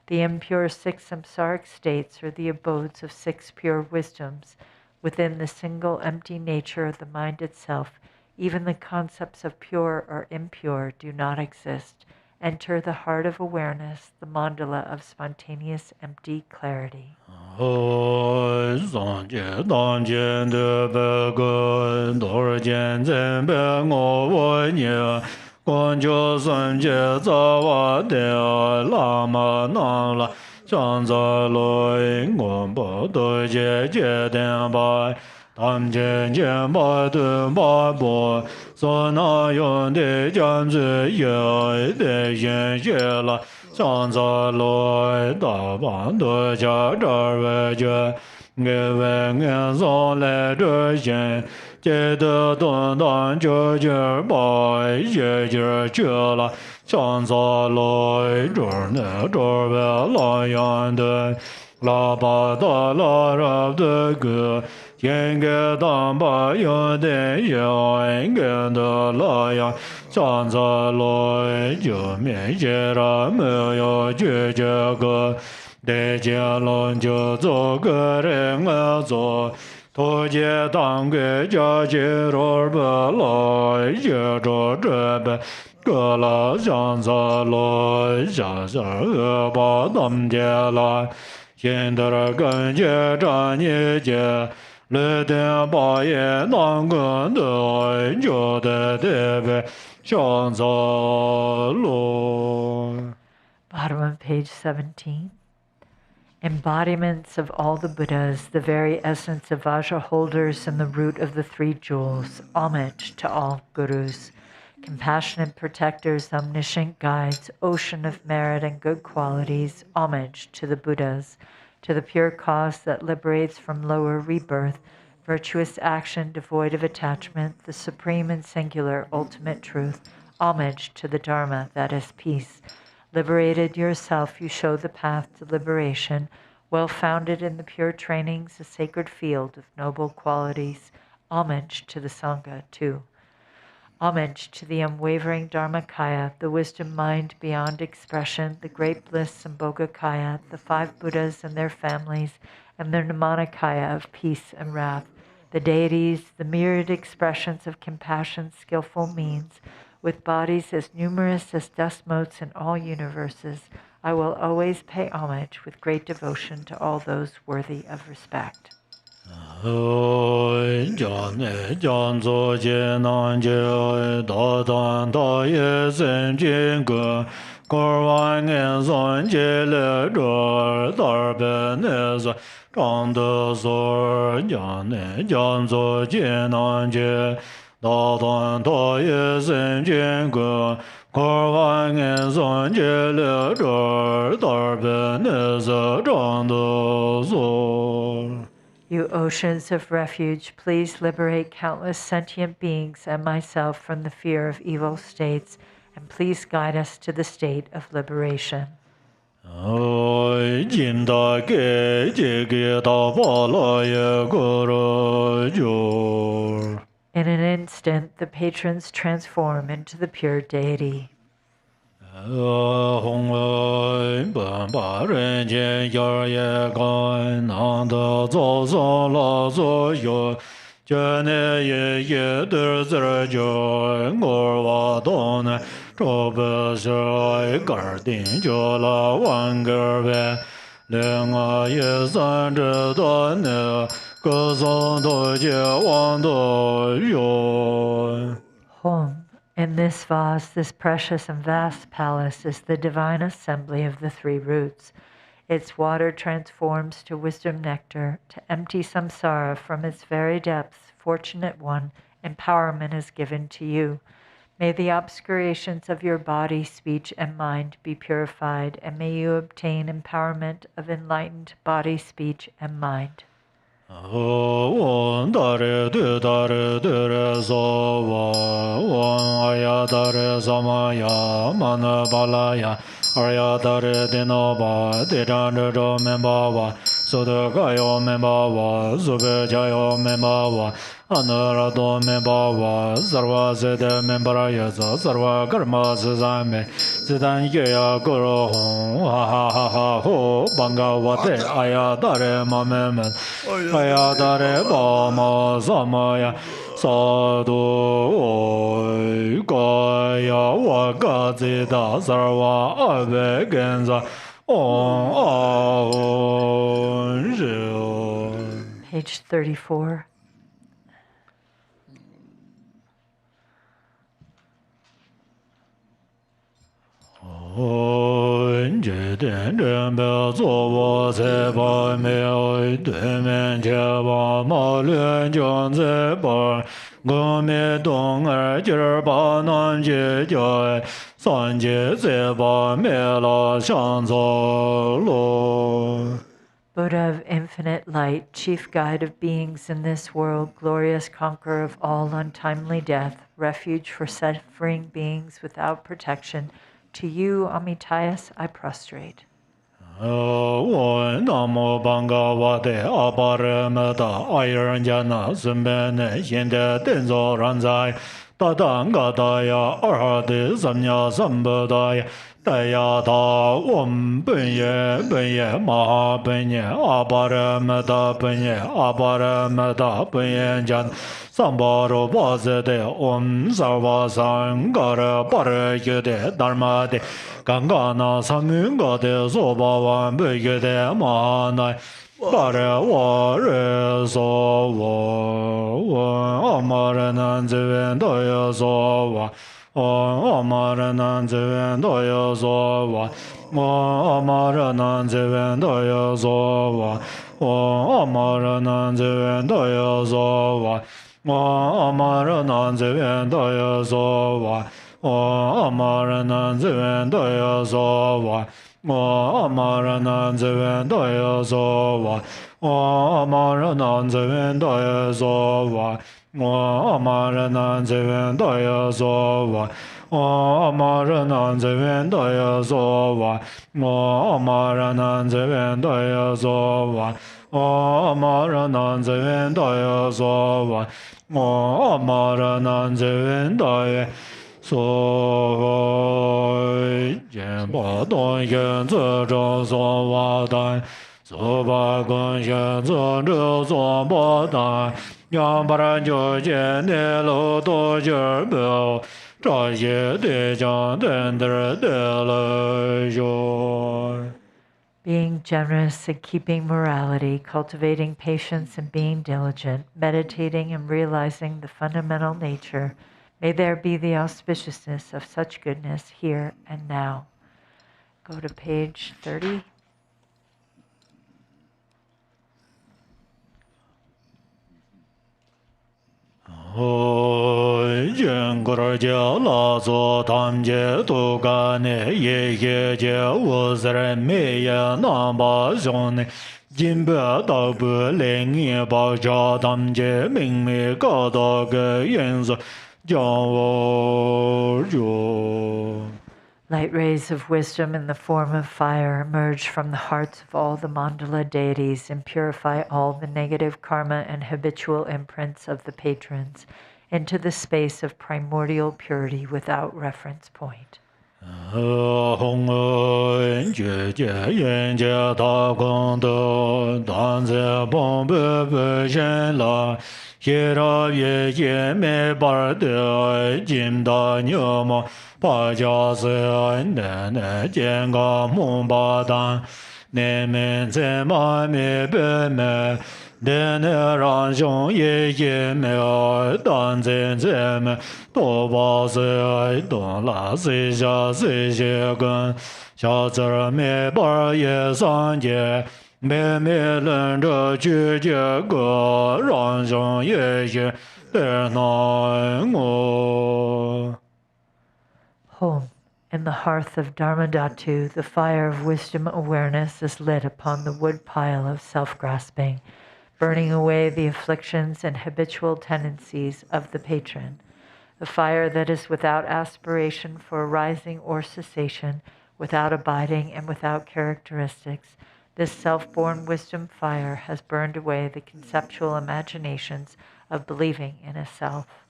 The impure six samsaric states are the abodes of six pure wisdoms. Within the single empty nature of the mind itself, even the concepts of pure or impure do not exist. Enter the heart of awareness, the mandala of spontaneous empty clarity. Tam chen chen pa tu pa po, so na yon de jam zi ye, de yen she la, chan za loi, da pan tu cha char we je, nghe về nghe gió lệ đưa hiện chế tự tuần đoàn cho chữ bài chế chữ chưa là chọn gió lối trốn nè trốn về lo yan đời la ba da la ra de ge yen ge dan ba yo de yo en ge de la ya chan za lo ju mian jie ra me yo jue jie ge de jie lon ju zo ge ren a zo to jie dang ge jia jie ro ba la ye zhe zhe be ge la zhang za lo xia xia ge ba dam jie la现得根结战业结，来电把业难根的就得得呗，上走路。 Bottom of page 17. Embodiments of all the Buddhas, the very essence of Vajra holders and the root of the three jewels. Homage to all gurus. Compassionate protectors, omniscient guides, ocean of merit and good qualities. Homage to the Buddhas, to the pure cause that liberates from lower rebirth, virtuous action devoid of attachment, the supreme and singular ultimate truth. Homage to the Dharma, that is peace. Liberated yourself, you show the path to liberation, well-founded in the pure trainings, a sacred field of noble qualities. Homage to the Sangha, too. Homage to the unwavering Dharmakaya, the wisdom mind beyond expression, the great bliss Sambhogakaya, the five Buddhas and their families, and their Namanikaya of peace and wrath, the deities, the myriad expressions of compassion's skillful means, with bodies as numerous as dust motes in all universes. I will always pay homage with great devotion to all those worthy of respect. You oceans of refuge, please liberate countless sentient beings and myself from the fear of evil states, and please guide us to the state of liberation. In an instant, the patrons transform into the pure deity. Home. In this vase, this precious and vast palace, is the divine assembly of the three roots. Its water transforms to wisdom nectar, to empty samsara from its very depths. Fortunate one, empowerment is given to you. May the obscurations of your body, speech, and mind be purified, and may you obtain empowerment of enlightened body, speech, and mind. Dare Arya Dare Samaya Mana Balaya Arya Dare Dinova Didandro Membava Sudakayo Membava Subejayo Membava Anurado Membava Sarva Sede Membaraya Sarva Karma Suzame Sidan Yaya Guru Ha Ha Ha Ha Ho Bangavate Aya Dare Mamemen Aya Dare Bama Samaya Sadhu Gaya Wakazida Sarva Avegenza Page 34. Buddha of infinite light, chief guide of beings in this world, glorious conqueror of all untimely death, refuge for suffering beings without protection, to you, Amitayas, I prostrate. Namo Bhagavate Aparamata Ayurjana Sumbene Shinde Tenzo Ranzai Tatangataya Arhati Samnya Sambadaya Tayata Penye Maha Penye Aparamata Penye Jan Sambaro Vasete Sarva Sangara Parayate Dharmate Gangana Samungade Sobavan Bigade Mahanai Pare Ware Sova Amaranan Zivendoya Sova Amaranan Zivendoya Sova Amaranan Zivendoya Sova Amaranan Zivendoya Sova Amaranan Zivendoya Sova Amaranan Zivendoya Sova Amaranan Zivendoya Sova Amaranan Zivendoya Sova Amaranan Zivendoya Sova Amaranan Zivendoya Sova Amaranan Zivendoya Sova Amaranan Zivendoya Sova Amaranan Zivendoya Sova Jemba Don Yen Zi Zheng Sova Dan Soba Gun Yen Zi Zheng Sova Dan Yang Paran Jiu Jian Ne Lo Do Jiu Biao Zha Xie De Jiang Den De De Le Zhuo. Being generous and keeping morality, cultivating patience and being diligent, meditating and realizing the fundamental nature, may there be the auspiciousness of such goodness here and now. Go to page 30. La so tam je tu ga ne ye ye je wo zre me ya na ba zhong ne jin ba da bu le ni ba ja tam je ming me ga da ge yen zo jiang wo zhu. Light rays of wisdom in the form of fire emerge from the hearts of all the mandala deities and purify all the negative karma and habitual imprints of the patrons into the space of primordial purity without reference point. Hong Jue Jie Yan Jie Da Gong De Dan Ze Bong Be Be Shen La Xie Ra Ye Ye Me Bar De Jim Da Niu Mo Pa Jia Se Ne Ne Jian Ga Mong Ba Dan Ne Men Ze Ma Me Be Me De Ne Ran Xiong Ye Ye Me Dan Zen Ze Me Do Ba Se Dong La Se Xia Se Xie Gen Xia Zi Me Bar Ye San Jie Me Me Len Zhe Ju Jie Ge Ran Xiong Ye Ye De Na Ngo. Home. In the hearth of Dharmadhatu, the fire of wisdom awareness is lit upon the wood pile of self-grasping, burning away the afflictions and habitual tendencies of the patron. The fire that is without aspiration for arising or cessation, without abiding and without characteristics, this self-born wisdom fire has burned away the conceptual imaginations of believing in a self.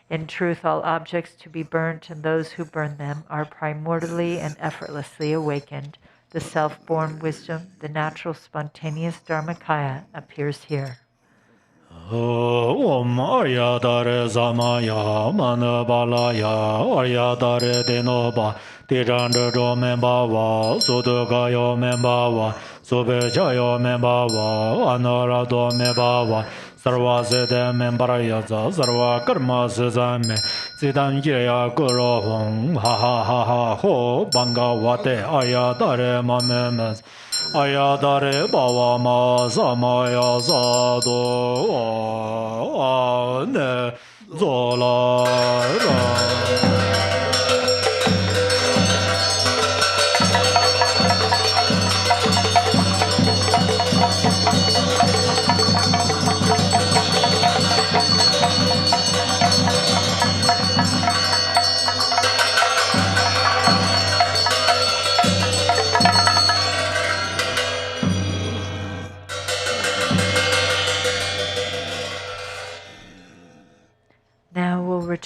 In truth, all objects to be burnt and those who burn them are primordially and effortlessly awakened. The self-born wisdom, the natural spontaneous Dharmakaya, appears here. Om Arya Dare Samaya Manabalaya Arya Dare Denoba Tiranda Jo Membawa Sudugayo Membawa Subechayo Membawa Anarado Membawa Sarva Sede Membarayaza Sarva Karma Sesame Sidan Jaya Guru Hong Ha Ha Ha Ha Ho Bangawate Arya Dare Mamemes Ayadare Bava Ma Samaya Sado Ne Zola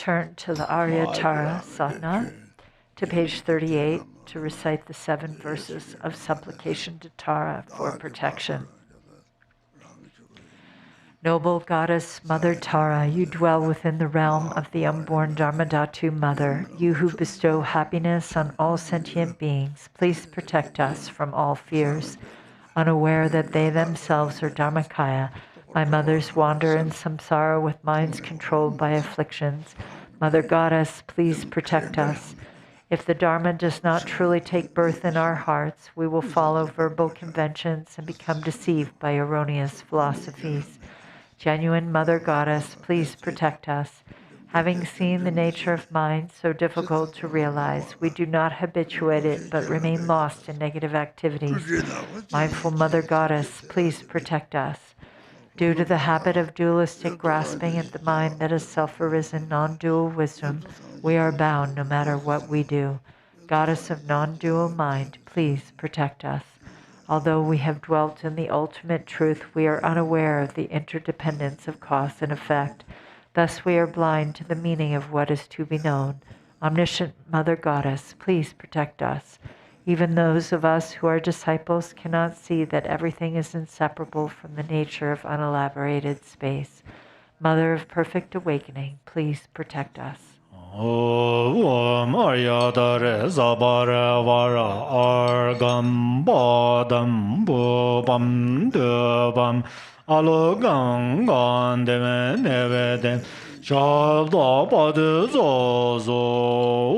turn to the Arya Tara Sadhana, to page 38, to recite the 7 verses of supplication to Tara for protection. Noble Goddess Mother Tara, you dwell within the realm of the unborn Dharmadhatu Mother, you who bestow happiness on all sentient beings, please protect us from all fears. Unaware that they themselves are Dharmakaya, my mothers wander in samsara with minds controlled by afflictions. Mother Goddess, please protect us. If the Dharma does not truly take birth in our hearts, we will follow verbal conventions and become deceived by erroneous philosophies. Genuine Mother Goddess, please protect us. Having seen the nature of mind so difficult to realize, we do not habituate it but remain lost in negative activities. Mindful Mother Goddess, please protect us. Due to the habit of dualistic grasping at the mind that is self-arisen non-dual wisdom, we are bound no matter what we do. Goddess of non-dual mind, please protect us. Although we have dwelt in the ultimate truth, we are unaware of the interdependence of cause and effect. Thus we are blind to the meaning of what is to be known. Omniscient Mother Goddess, please protect us. Even those of us who are disciples cannot see that everything is inseparable from the nature of unelaborated space. Mother of perfect awakening, please protect us. Om Arya Dare Zabara Vara Argam Bodam Bubam Dubam Alogang Gandemen Neveden Shabda Padu Zozo.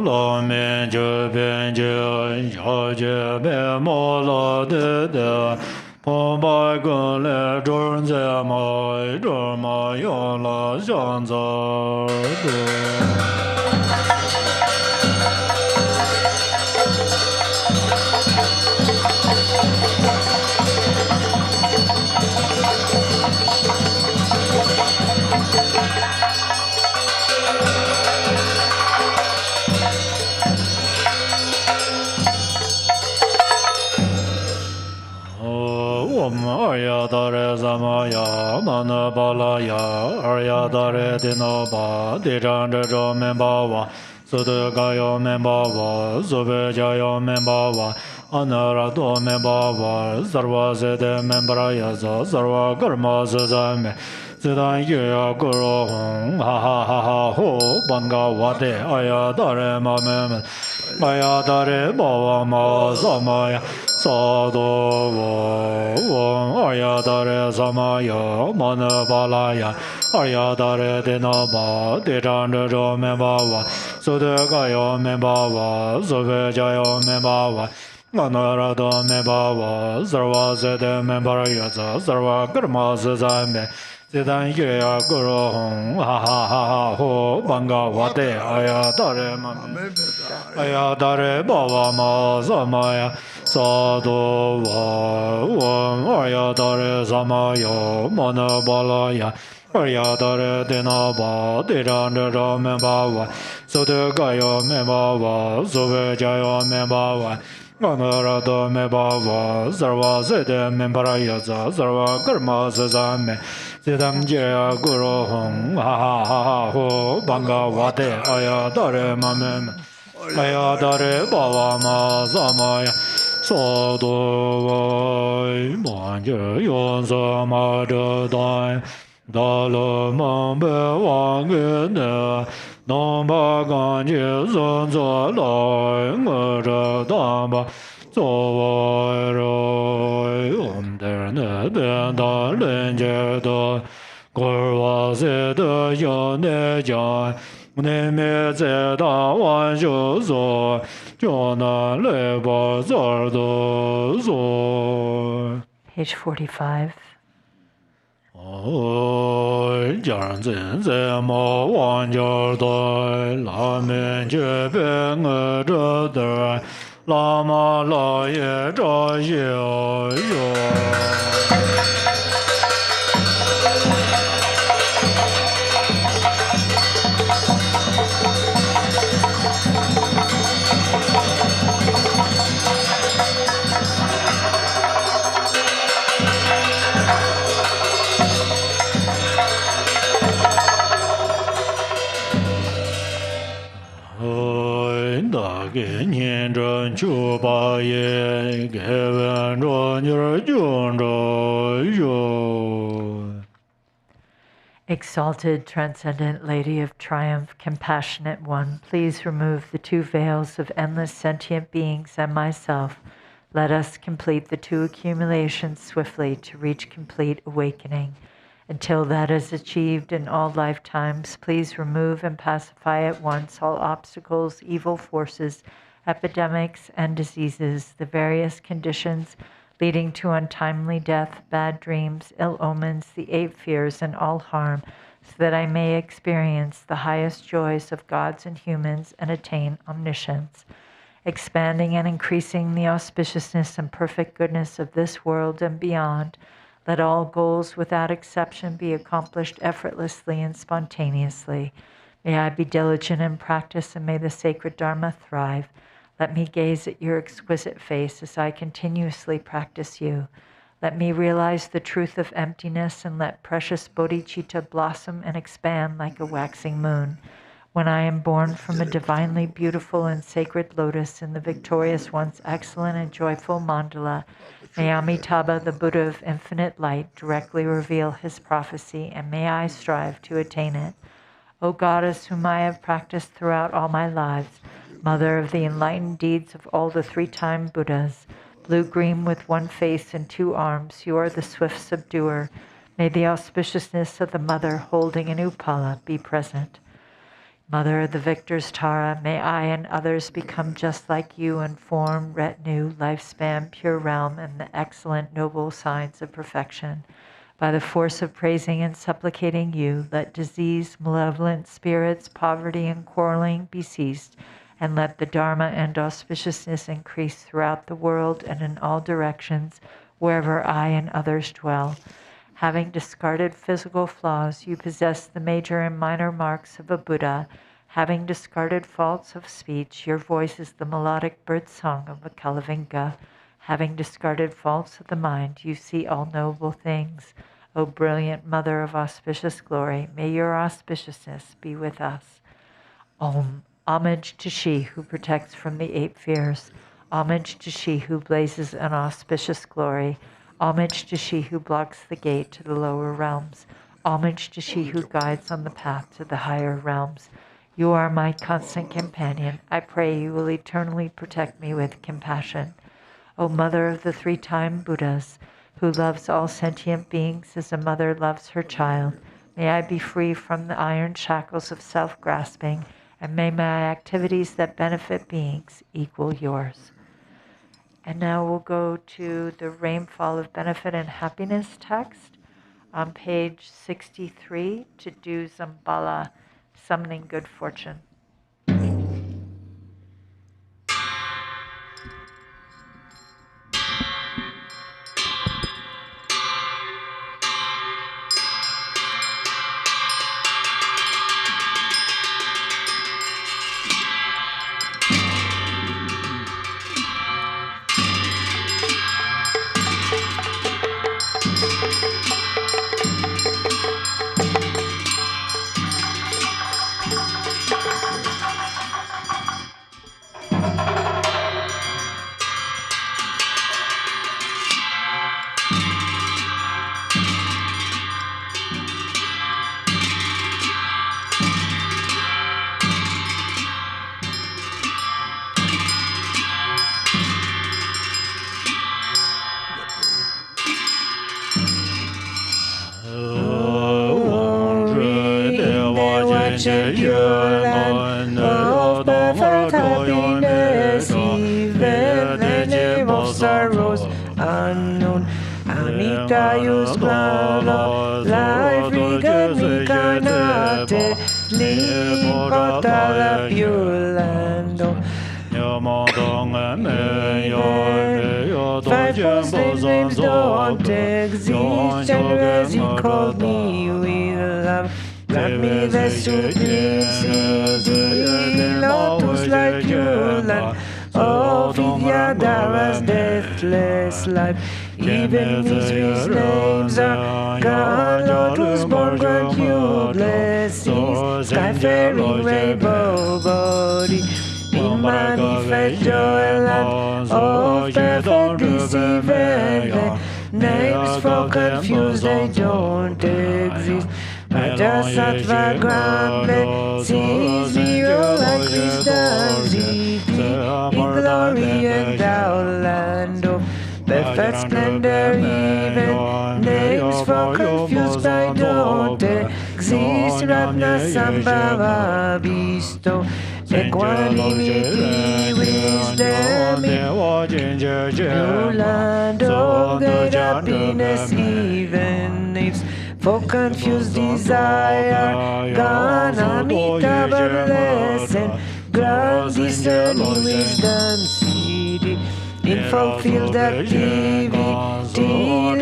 La men je ben je ya je be mo la de de po ba go le zhong ze ma zhe ma yo la xiang za de. Arya Dare Samaya Mana Balaya Arya Dare Dinaba Diranda Jo Membawa Sudagayo Membawa Zubejayo Membawa Anarado Membawa Sarva Sede Membraya Sarva Karma Sazame Zidan Yuya Guru Hong Ha Ha Ha Ha Ho Banga Wate Aya Dare Mamem Aya Dare Bawa Ma Samaya Sado Arya Dare Samaya Mana Balaya Arya Dare Dinaba Diranda Jo Membawa Sudagayo Membawa Zubejayo Membawa Anarado Membawa Sarva Sede Membraya Sarva Karma Sazame Zidan Yuya Guru Hong Ha Ha Ha Ha Ho Banga Wate Aya Dare Mamem Aya Dare Bawa Ma Samaya Sado Arya Dare Samaya Mana Balaya Arya Dare Dinaba Diranda Jo Membawa Sudagayo Membawa Zubejayo Membawa Anarado Membawa Sarva Sede Membraya Sarva Karma Sazame Zidam Jaya Guru Hong Ha Ha Ha Ha Ho Banga Wate Aya Dare Mamem Aya Dare Bawa Ma Samaya Sado Manje Yon Sama De Dai Dalo Mambe Wang Ne Nomba Ganje Zon Zo Lai Ngere Damba Zo Roi Om Der Ne Ben Da Len Je Da Gorwa Se De Yon Ne Jai Ne Me Ze Da Wan Shu Zo Jona Le Ba Zar Do Zo. Page 45. Jan Zhen Zhe Mo Wan Jiao Dai La Men Jie Bei Nge Zhe Dai Lama La Ye Zha Xiao Yuan Ge nian zhen chu ba ye ge wen zhuan yi jun zhe yu. Exalted, transcendent Lady of Triumph, compassionate one, please remove the two veils of endless sentient beings and myself. Let us complete the two accumulations swiftly to reach complete awakening. Until that is achieved in all lifetimes, please remove and pacify at once all obstacles, evil forces, epidemics, and diseases, the various conditions leading to untimely death, bad dreams, ill omens, the 8 fears, and all harm, so that I may experience the highest joys of gods and humans and attain omniscience. Expanding and increasing the auspiciousness and perfect goodness of this world and beyond, let all goals without exception be accomplished effortlessly and spontaneously. May I be diligent in practice, and may the sacred Dharma thrive. Let me gaze at your exquisite face as I continuously practice you. Let me realize the truth of emptiness, and let precious bodhicitta blossom and expand like a waxing moon. When I am born from a divinely beautiful and sacred lotus in the victorious one's excellent and joyful mandala, may Amitabha, the Buddha of infinite light, directly reveal his prophecy, and may I strive to attain it. O Goddess, whom I have practiced throughout all my lives, Mother of the enlightened deeds of all the 3-time Buddhas, blue-green with 1 face and 2 arms, you are the swift subduer. May the auspiciousness of the Mother holding an upala be present. Mother of the victor's Tara, may I and others become just like you in form, retinue, lifespan, pure realm, and the excellent noble signs of perfection. By the force of praising and supplicating you, let disease, malevolent spirits, poverty, and quarreling be ceased, and let the Dharma and auspiciousness increase throughout the world and in all directions, wherever I and others dwell. Having discarded physical flaws, you possess the major and minor marks of a Buddha. Having discarded faults of speech, your voice is the melodic bird song of a Kalavinga. Having discarded faults of the mind, you see all noble things. O brilliant Mother of auspicious glory, may your auspiciousness be with us. Om. Homage to she who protects from the 8 fears. Homage to she who blazes an auspicious glory. Homage to she who blocks the gate to the lower realms. Homage to she who guides on the path to the higher realms. You are my constant companion. I pray you will eternally protect me with compassion. O Mother of the 3-time Buddhas, who loves all sentient beings as a mother loves her child, may I be free from the iron shackles of self-grasping, and may my activities that benefit beings equal yours. And now we'll go to the Rainfall of Benefit and Happiness text on page 63 to do Zambala, Summoning Good Fortune. of perfect happiness, even the name of sorrows unknown. Anita, use plan of life, we can te lipotala piulando. Five false names don't exist, and as you called me with love. Grant me the simplicity, lotus like you land. Oh, Vidyadhara's deathless life. Even misery's names are gone. Lord who's born, grant you blessings. Sky-faring rainbow body. In manifest joy land of perfect bliss, even the names for confused, they don't exist. Sattva grant blessings, zero like wisdom, deeply in glory endowed land of perfect splendor, even names for confused by don't exist. Ratna Sambhava bestow equanimity, wisdom, new land of great happiness, even names for confused desire, gone unmeetable lesson, grand discerning wisdom seated in fulfilled activity,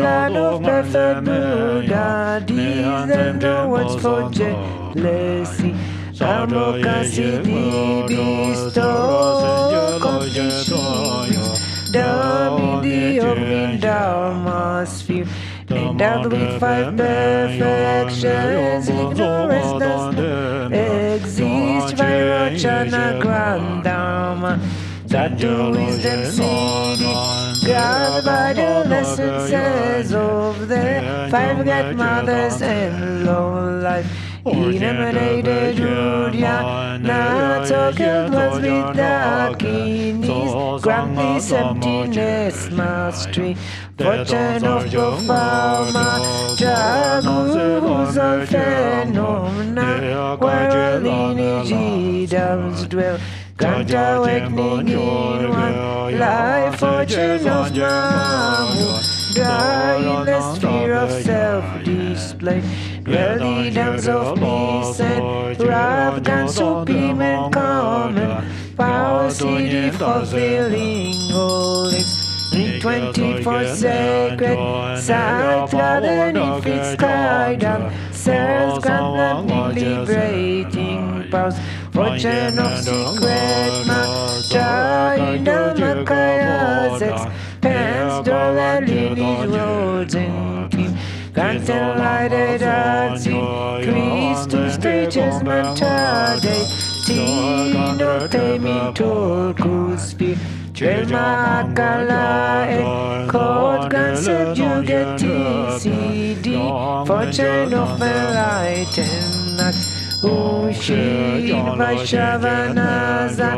land of perfect Buddha, these are no words for jealousy. Amokasiddhi bestow completion, down in the open Dharma sphere, endowed with five perfections, ignorance does not exist. Vairocana grand Dharma, that to wisdom seated, grabbed by the lessons of the five great mothers and low life. Illuminated Rudya, not talking was with darkness, grant this emptiness mastery, fortune of profound Jagurus of phenomena, where a lineage does dwell. Grant awakening in one life, fortune of Mamu, dry in the sphere of self-display. Dwell the dams of peace and wrath, and supreme and common power, city fulfilling all its 24 sacred sight, rather if its sky down, serves grant them liberating powers. Fortune of secret matter in the Makayas, expands door and lineage roads and keep. Grant enlightened hearts increase to stages mentade, Tino taming Turku's speak. Makala and court grant subjugate TCD, fortune of enlightenment. Ushi Vaishavanaza,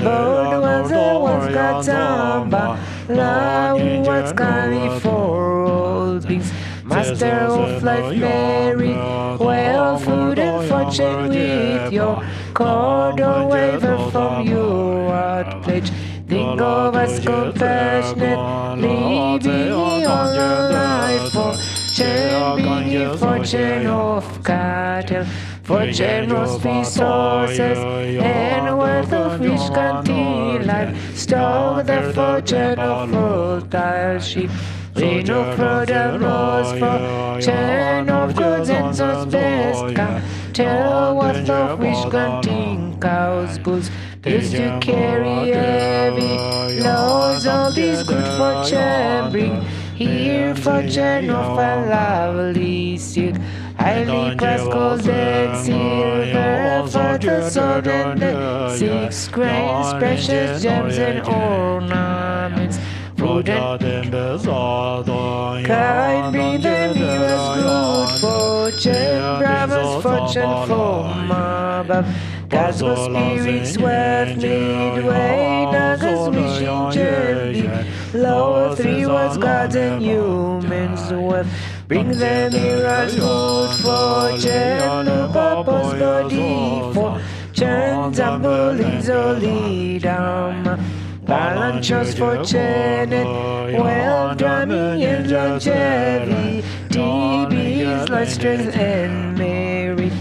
Lord was Gatamba, La was carry for all beings. Master of life, merit, well, food and fortune with your cord or waver from your heart pledge. Think of us compassionate, leaving all your life for champion fortune of cattle, fortune of resources, and worth of which country life. Stock the fortune of fertile sheep. Rain of product rose for chain of goods and source best come. Tell what of which canting cows, bulls, used to carry heavy loads of this good fortune bring. Here fortune of a lovely silk, highly pressed gold and silver, for the sword and the 6 grains, precious gems and ornaments. Prudent, kind be the nearest good fortune, Brahma's fortune from above. Gods were spirits wealth midway, Nagas wishing gently. Lower 3 was gods and humans wealth. Bring them here as good fortune, no purpose body for chance and bullies only Dharma. Balanchos fortunate, well drumming and longevity, DBs like strength and merit.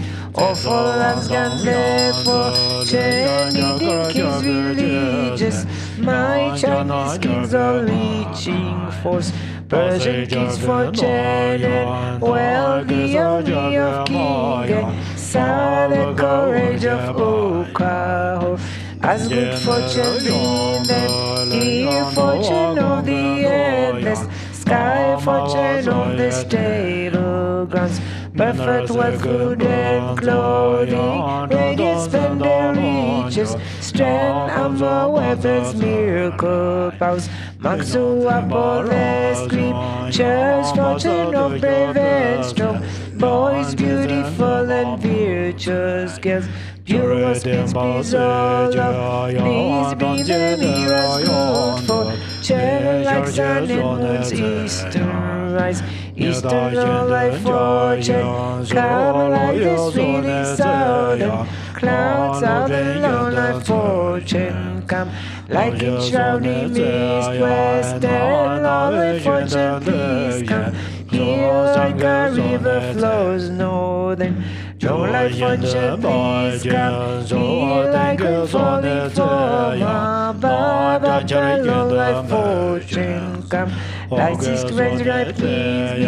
for lands can live for Indian kings religious. My Chinese kings are reaching force. Persian kings for Chen, well the army of king and silent courage of Okao. As good fortune in them, here fortune of the endless, sky fortune of the stable grounds. Perfect wealth, food and clothing, radiant splendor riches, strength, armor, weapons, miracle powers. Monks who abolish scriptures, fortune of brave and strong, boys beautiful and virtuous girls. Pure spins, peace, all love, peace be the mirrors good for. Channel like sun and moon's eastern rise, eastern all like fortune. Come like the sweetest southern clouds out alone like fortune. Come like in shrouding mist, western all like fortune. Please come here like a river flows northern. Don't like fortune, please come here like a falling from above. Up below like fortune, come like six strands right, please me.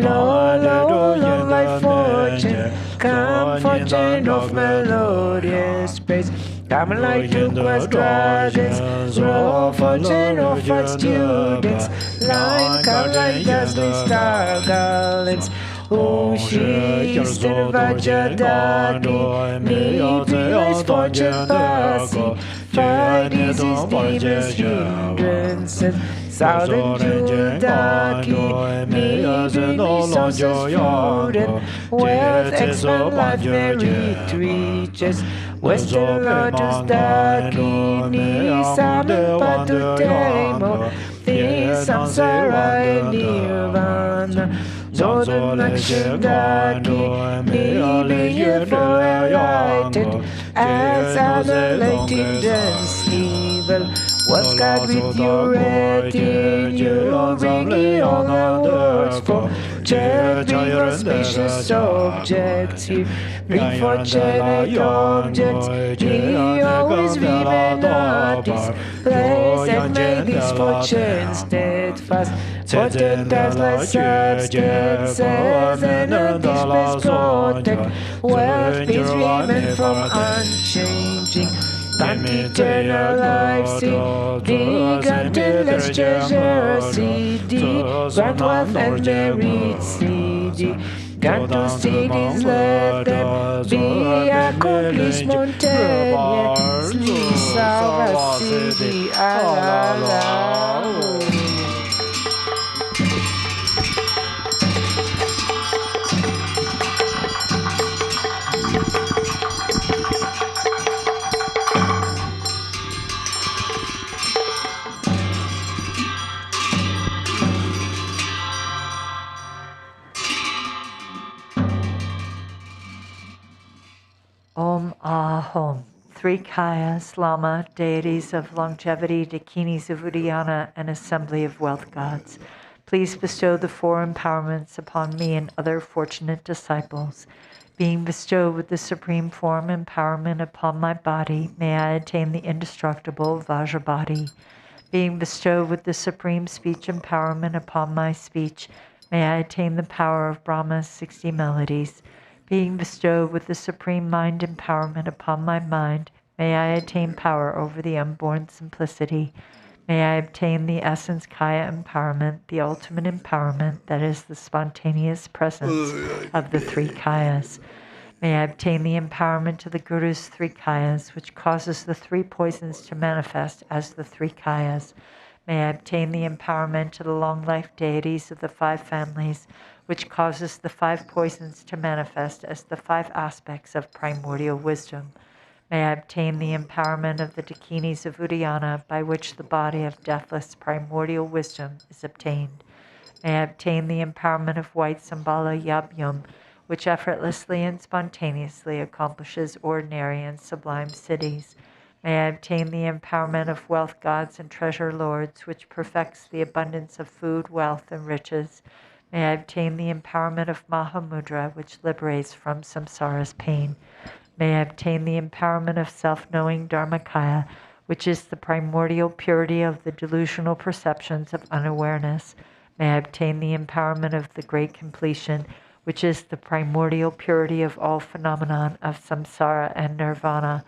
Low, low, low like fortune, come fortune of melodious praise. Come like turquoise dragons, roll fortune of our students. Line come like dazzling star garlands. Eastern Vajradhani, maybe like fortune passing. Fridays is demons hindrances. Southern Judaki, maybe resources food and wealth expand life merit reaches. Western Lotus Dakini, Southern Patutemo, things samsara and nirvana. Northern Lakshadaki, maybe here for enlightened, as annihilated and evil. What's God with your retinue, bringing all the words for church, bring auspicious objects here, bring fortunate objects, he always remain artist, place and make this fortune steadfast. Fortune does like substances and anticipate protect, wealth peace remain from unchanging. Grant eternal life, CD, grant endless treasure, CD, grant wealth and merit, CD, grant to cities left and be accomplished spontaneously, salva CD, Allah. Om Ahom. Three Kayas, Lama, deities of longevity, dakinis of Uddiyana, and assembly of wealth gods. Please bestow the four empowerments upon me and other fortunate disciples. Being bestowed with the supreme form empowerment upon my body, may I attain the indestructible Vajrabody. Being bestowed with the supreme speech empowerment upon my speech, may I attain the power of Brahma's 60 melodies. Being bestowed with the supreme mind empowerment upon my mind, may I attain power over the unborn simplicity. May I obtain the essence Kaya empowerment, the ultimate empowerment that is the spontaneous presence of the three Kayas. May I obtain the empowerment of the Guru's three Kayas, which causes the three poisons to manifest as the three Kayas. May I obtain the empowerment of the long life deities of the five families, which causes the five poisons to manifest as the five aspects of primordial wisdom. May I obtain the empowerment of the dakinis of Uddiyana, by which the body of deathless primordial wisdom is obtained. May I obtain the empowerment of white Sambala Yabyum, which effortlessly and spontaneously accomplishes ordinary and sublime cities. May I obtain the empowerment of wealth gods and treasure lords, which perfects the abundance of food, wealth, and riches. May I obtain the empowerment of Mahamudra, which liberates from samsara's pain. May I obtain the empowerment of self-knowing Dharmakaya, which is the primordial purity of the delusional perceptions of unawareness. May I obtain the empowerment of the great completion, which is the primordial purity of all phenomenon of samsara and nirvana.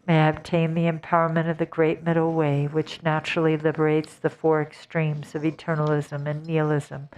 May I obtain the empowerment of the great middle way, which naturally liberates the four extremes of eternalism and nihilism.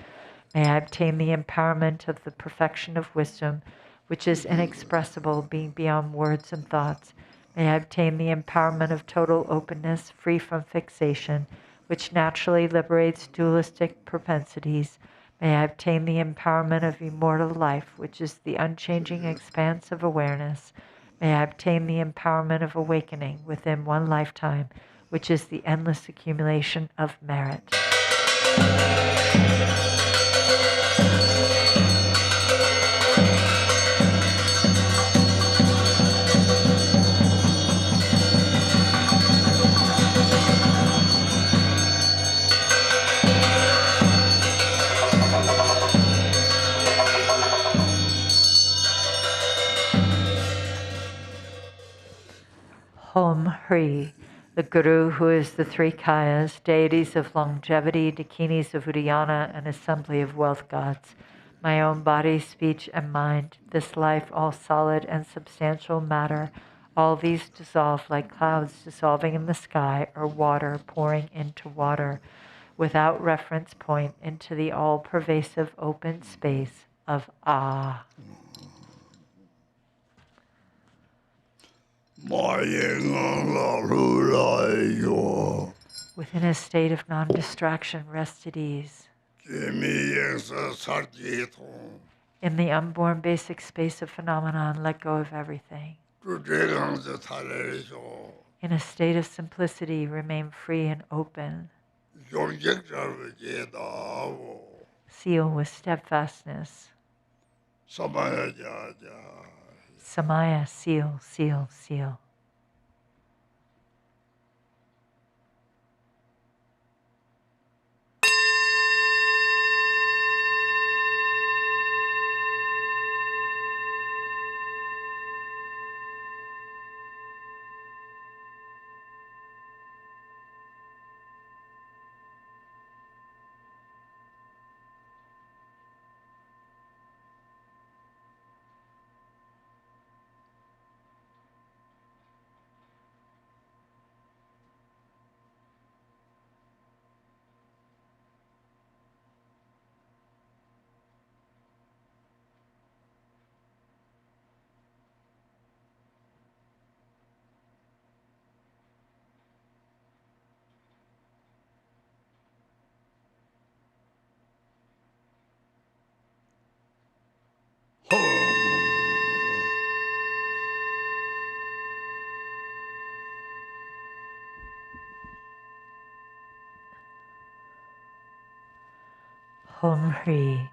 May I obtain the empowerment of the perfection of wisdom, which is inexpressible, being beyond words and thoughts. May I obtain the empowerment of total openness, free from fixation, which naturally liberates dualistic propensities. May I obtain the empowerment of immortal life, which is the unchanging expanse of awareness. May I obtain the empowerment of awakening within one lifetime, which is the endless accumulation of merit. Om Hri, the Guru who is the three Kayas, deities of longevity, dakinis of Udayana, and assembly of wealth gods. My own body, speech, and mind, this life, all solid and substantial matter, all these dissolve like clouds dissolving in the sky or water pouring into water, without reference point into the all-pervasive open space of Ah. Within a state of non-distraction, rest at ease. In the unborn basic space of phenomenon, let go of everything. In a state of simplicity, remain free and open. Seal with steadfastness. Samaya, seal, seal, seal. Om Hri,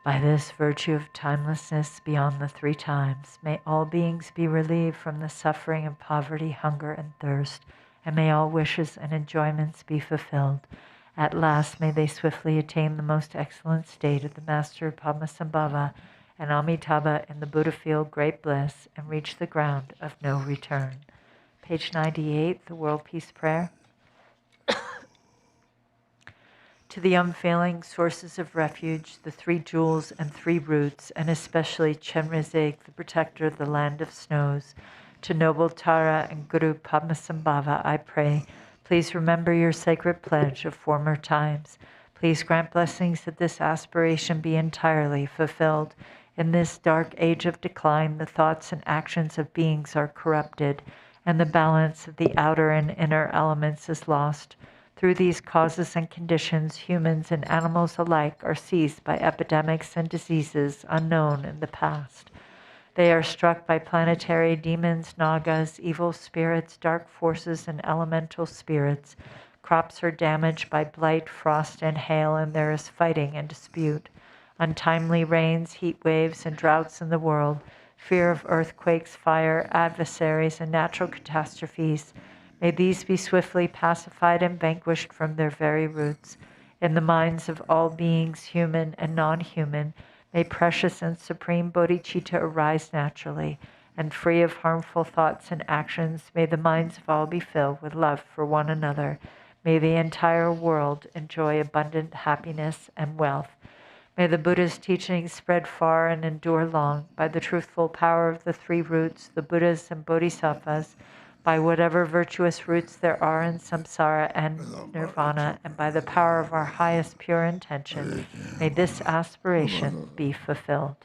by this virtue of timelessness beyond the three times, may all beings be relieved from the suffering of poverty, hunger, and thirst, and may all wishes and enjoyments be fulfilled. At last may they swiftly attain the most excellent state of the Master Padmasambhava and Amitabha in the Buddha field great bliss, and reach the ground of no return. Page 98, the World Peace Prayer. To the unfailing sources of refuge, the three jewels and three roots, and especially Chenrezig, the protector of the land of snows, to noble Tara and Guru Padmasambhava, I pray, please remember your sacred pledge of former times. Please grant blessings that this aspiration be entirely fulfilled. In this dark age of decline, the thoughts and actions of beings are corrupted, and the balance of the outer and inner elements is lost. Through these causes and conditions, humans and animals alike are seized by epidemics and diseases unknown in the past. They are struck by planetary demons, nagas, evil spirits, dark forces, and elemental spirits. Crops are damaged by blight, frost, and hail, and there is fighting and dispute. Untimely rains, heat waves, and droughts in the world, fear of earthquakes, fire, adversaries, and natural catastrophes. May these be swiftly pacified and vanquished from their very roots. In the minds of all beings, human and non-human, may precious and supreme bodhicitta arise naturally, and free of harmful thoughts and actions, may the minds of all be filled with love for one another. May the entire world enjoy abundant happiness and wealth. May the Buddha's teachings spread far and endure long by the truthful power of the three roots, the Buddhas and Bodhisattvas, by whatever virtuous roots there are in samsara and nirvana, and by the power of our highest pure intention, may this aspiration be fulfilled.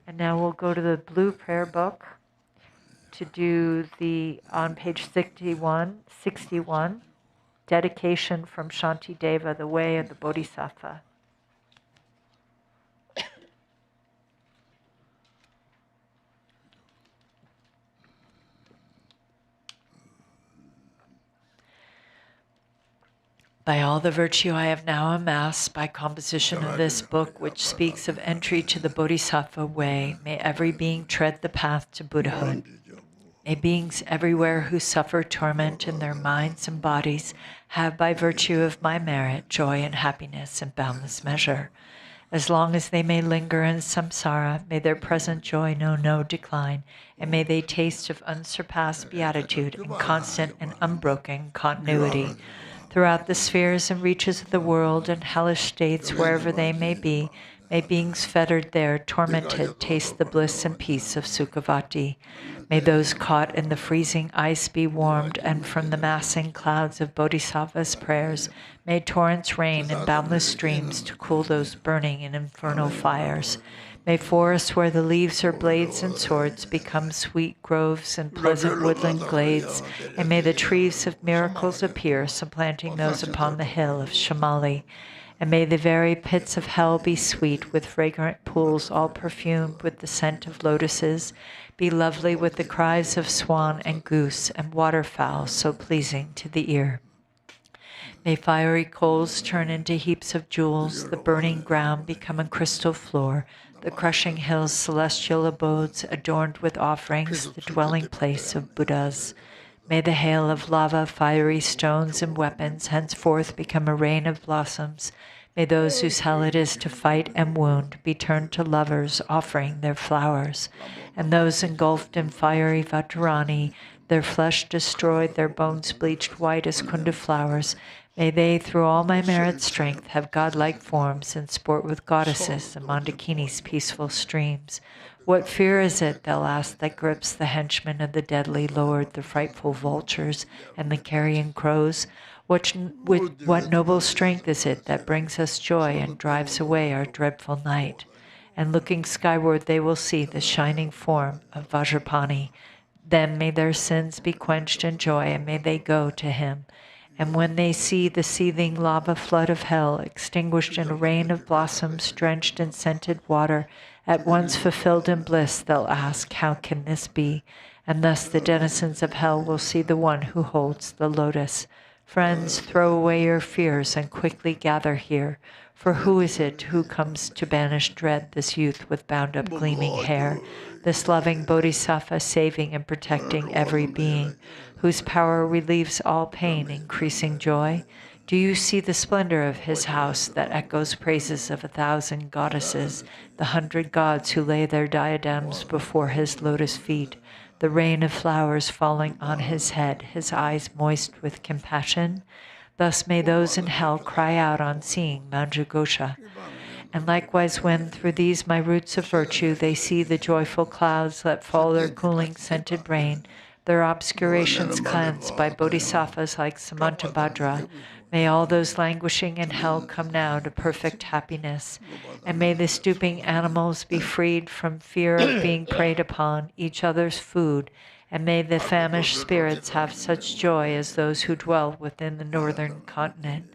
And now we'll go to the blue prayer book to do on page 61, dedication from Shantideva, the way of the Bodhisattva. By all the virtue I have now amassed by composition of this book, which speaks of entry to the Bodhisattva way, may every being tread the path to Buddhahood. May beings everywhere who suffer torment in their minds and bodies have, by virtue of my merit, joy and happiness in boundless measure. As long as they may linger in samsara, may their present joy know no decline, and may they taste of unsurpassed beatitude in constant and unbroken continuity. Throughout the spheres and reaches of the world and hellish states, wherever they may be, may beings fettered there, tormented, taste the bliss and peace of Sukhavati. May those caught in the freezing ice be warmed, and from the massing clouds of Bodhisattva's prayers, may torrents rain in boundless streams to cool those burning in infernal fires. May forests where the leaves are blades and swords become sweet groves and pleasant woodland glades, and may the trees of miracles appear, supplanting those upon the hill of Shamali. And may the very pits of hell be sweet, with fragrant pools all perfumed with the scent of lotuses, be lovely with the cries of swan and goose and waterfowl so pleasing to the ear. May fiery coals turn into heaps of jewels, the burning ground become a crystal floor, the crushing hills celestial abodes, adorned with offerings, the dwelling place of Buddhas. May the hail of lava, fiery stones, and weapons henceforth become a rain of blossoms. May those whose hell it is to fight and wound be turned to lovers, offering their flowers. And those engulfed in fiery Vajrani, their flesh destroyed, their bones bleached white as kunda flowers, may they, through all my merit strength, have godlike forms and sport with goddesses and Mandakini's peaceful streams. What fear is it, they'll ask, that grips the henchmen of the deadly lord, the frightful vultures and the carrion crows? What noble strength is it that brings us joy and drives away our dreadful night? And looking skyward, they will see the shining form of Vajrapani. Then may their sins be quenched in joy, and may they go to him. And when they see the seething lava flood of hell extinguished in a rain of blossoms drenched in scented water, at once fulfilled in bliss, they'll ask, how can this be? And thus the denizens of hell will see the one who holds the lotus. Friends, throw away your fears and quickly gather here. For who is it who comes to banish dread, this youth with bound-up gleaming hair, this loving bodhisattva saving and protecting every being, whose power relieves all pain, increasing joy? Do you see the splendor of his house that echoes praises of 1,000 goddesses, the 100 gods who lay their diadems before his lotus feet, the rain of flowers falling on his head, his eyes moist with compassion? Thus may those in hell cry out on seeing Manjughosha. And likewise when through these my roots of virtue they see the joyful clouds let fall their cooling scented rain, their obscurations cleansed by bodhisattvas like Samantabhadra, may all those languishing in hell come now to perfect happiness, and may the stooping animals be freed from fear of being preyed upon, each other's food, and may the famished spirits have such joy as those who dwell within the northern continent,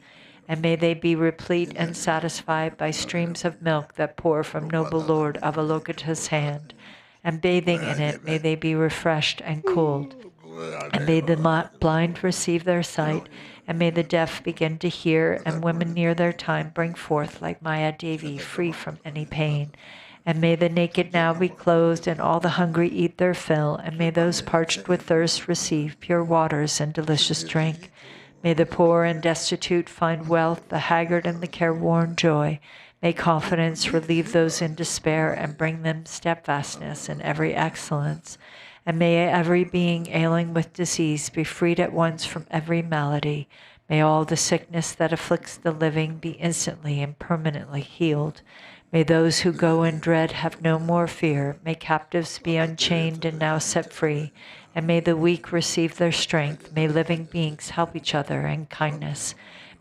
and may they be replete and satisfied by streams of milk that pour from noble Lord Avalokita's hand, and bathing in it may they be refreshed and cooled, and may the blind receive their sight, and may the deaf begin to hear, and women near their time bring forth like Maya Devi, free from any pain. And may the naked now be clothed, and all the hungry eat their fill, and may those parched with thirst receive pure waters and delicious drink. May the poor and destitute find wealth, the haggard and the careworn joy. May confidence relieve those in despair and bring them steadfastness in every excellence. And may every being ailing with disease be freed at once from every malady. May all the sickness that afflicts the living be instantly and permanently healed. May those who go in dread have no more fear. May captives be unchained and now set free. And may the weak receive their strength. May living beings help each other in kindness.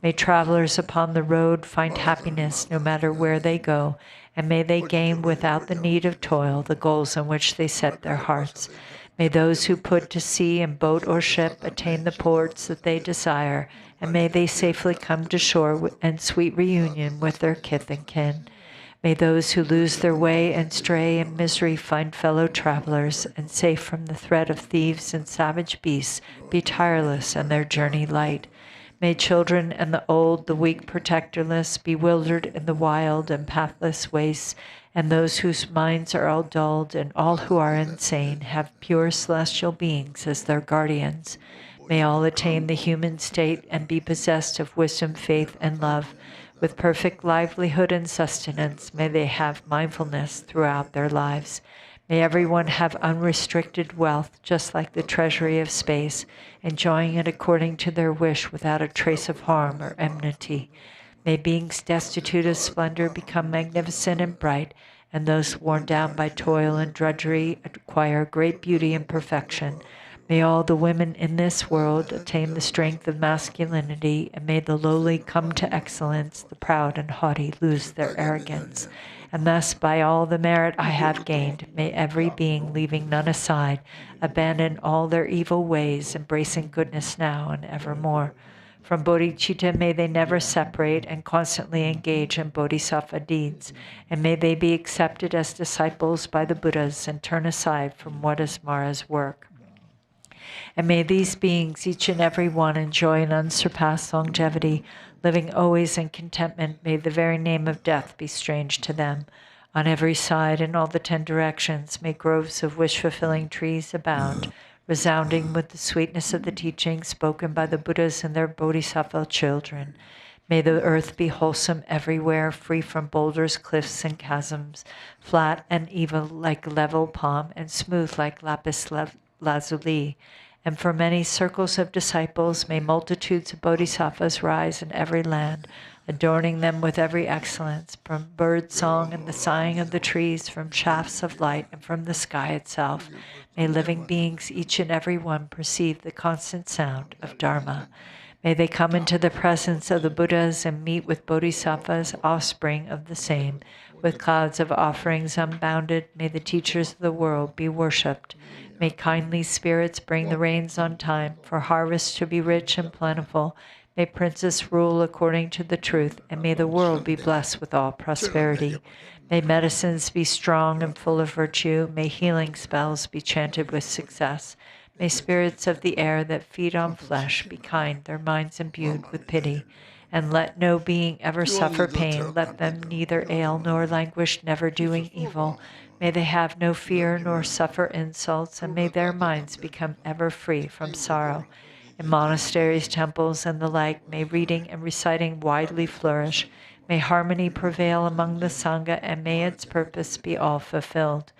May travelers upon the road find happiness no matter where they go. And may they gain without the need of toil the goals on which they set their hearts. May those who put to sea in boat or ship attain the ports that they desire. And may they safely come to shore and sweet reunion with their kith and kin. May those who lose their way and stray in misery find fellow travelers, and safe from the threat of thieves and savage beasts, be tireless and their journey light. May children and the old, the weak protectorless, bewildered in the wild and pathless wastes, and those whose minds are all dulled, and all who are insane, have pure celestial beings as their guardians. May all attain the human state and be possessed of wisdom, faith, and love. With perfect livelihood and sustenance, may they have mindfulness throughout their lives. May everyone have unrestricted wealth, just like the treasury of space, enjoying it according to their wish without a trace of harm or enmity. May beings destitute of splendor become magnificent and bright, and those worn down by toil and drudgery acquire great beauty and perfection. May all the women in this world attain the strength of masculinity, and may the lowly come to excellence, the proud and haughty lose their arrogance. And thus, by all the merit I have gained, may every being, leaving none aside, abandon all their evil ways, embracing goodness now and evermore. From bodhicitta may they never separate and constantly engage in bodhisattva deeds, and may they be accepted as disciples by the Buddhas and turn aside from what is Mara's work. And may these beings, each and every one, enjoy an unsurpassed longevity, living always in contentment. May the very name of death be strange to them. On every side, in all the 10 directions, may groves of wish-fulfilling trees abound, resounding with the sweetness of the teachings spoken by the Buddhas and their bodhisattva children. May the earth be wholesome everywhere, free from boulders, cliffs, and chasms, flat and even like level palm, and smooth like lapis lazuli. And for many circles of disciples, may multitudes of bodhisattvas rise in every land, adorning them with every excellence, from bird song and the sighing of the trees, from shafts of light and from the sky itself. May living beings, each and every one, perceive the constant sound of Dharma. May they come into the presence of the Buddhas and meet with bodhisattvas, offspring of the same. With clouds of offerings unbounded, may the teachers of the world be worshipped. May kindly spirits bring the rains on time, for harvests to be rich and plentiful. May princes rule according to the truth, and may the world be blessed with all prosperity. May medicines be strong and full of virtue. May healing spells be chanted with success. May spirits of the air that feed on flesh be kind, their minds imbued with pity. And let no being ever suffer pain. Let them neither ail nor languish, never doing evil. May they have no fear nor suffer insults, and may their minds become ever free from sorrow. In monasteries, temples, and the like, may reading and reciting widely flourish. May harmony prevail among the Sangha, and may its purpose be all fulfilled.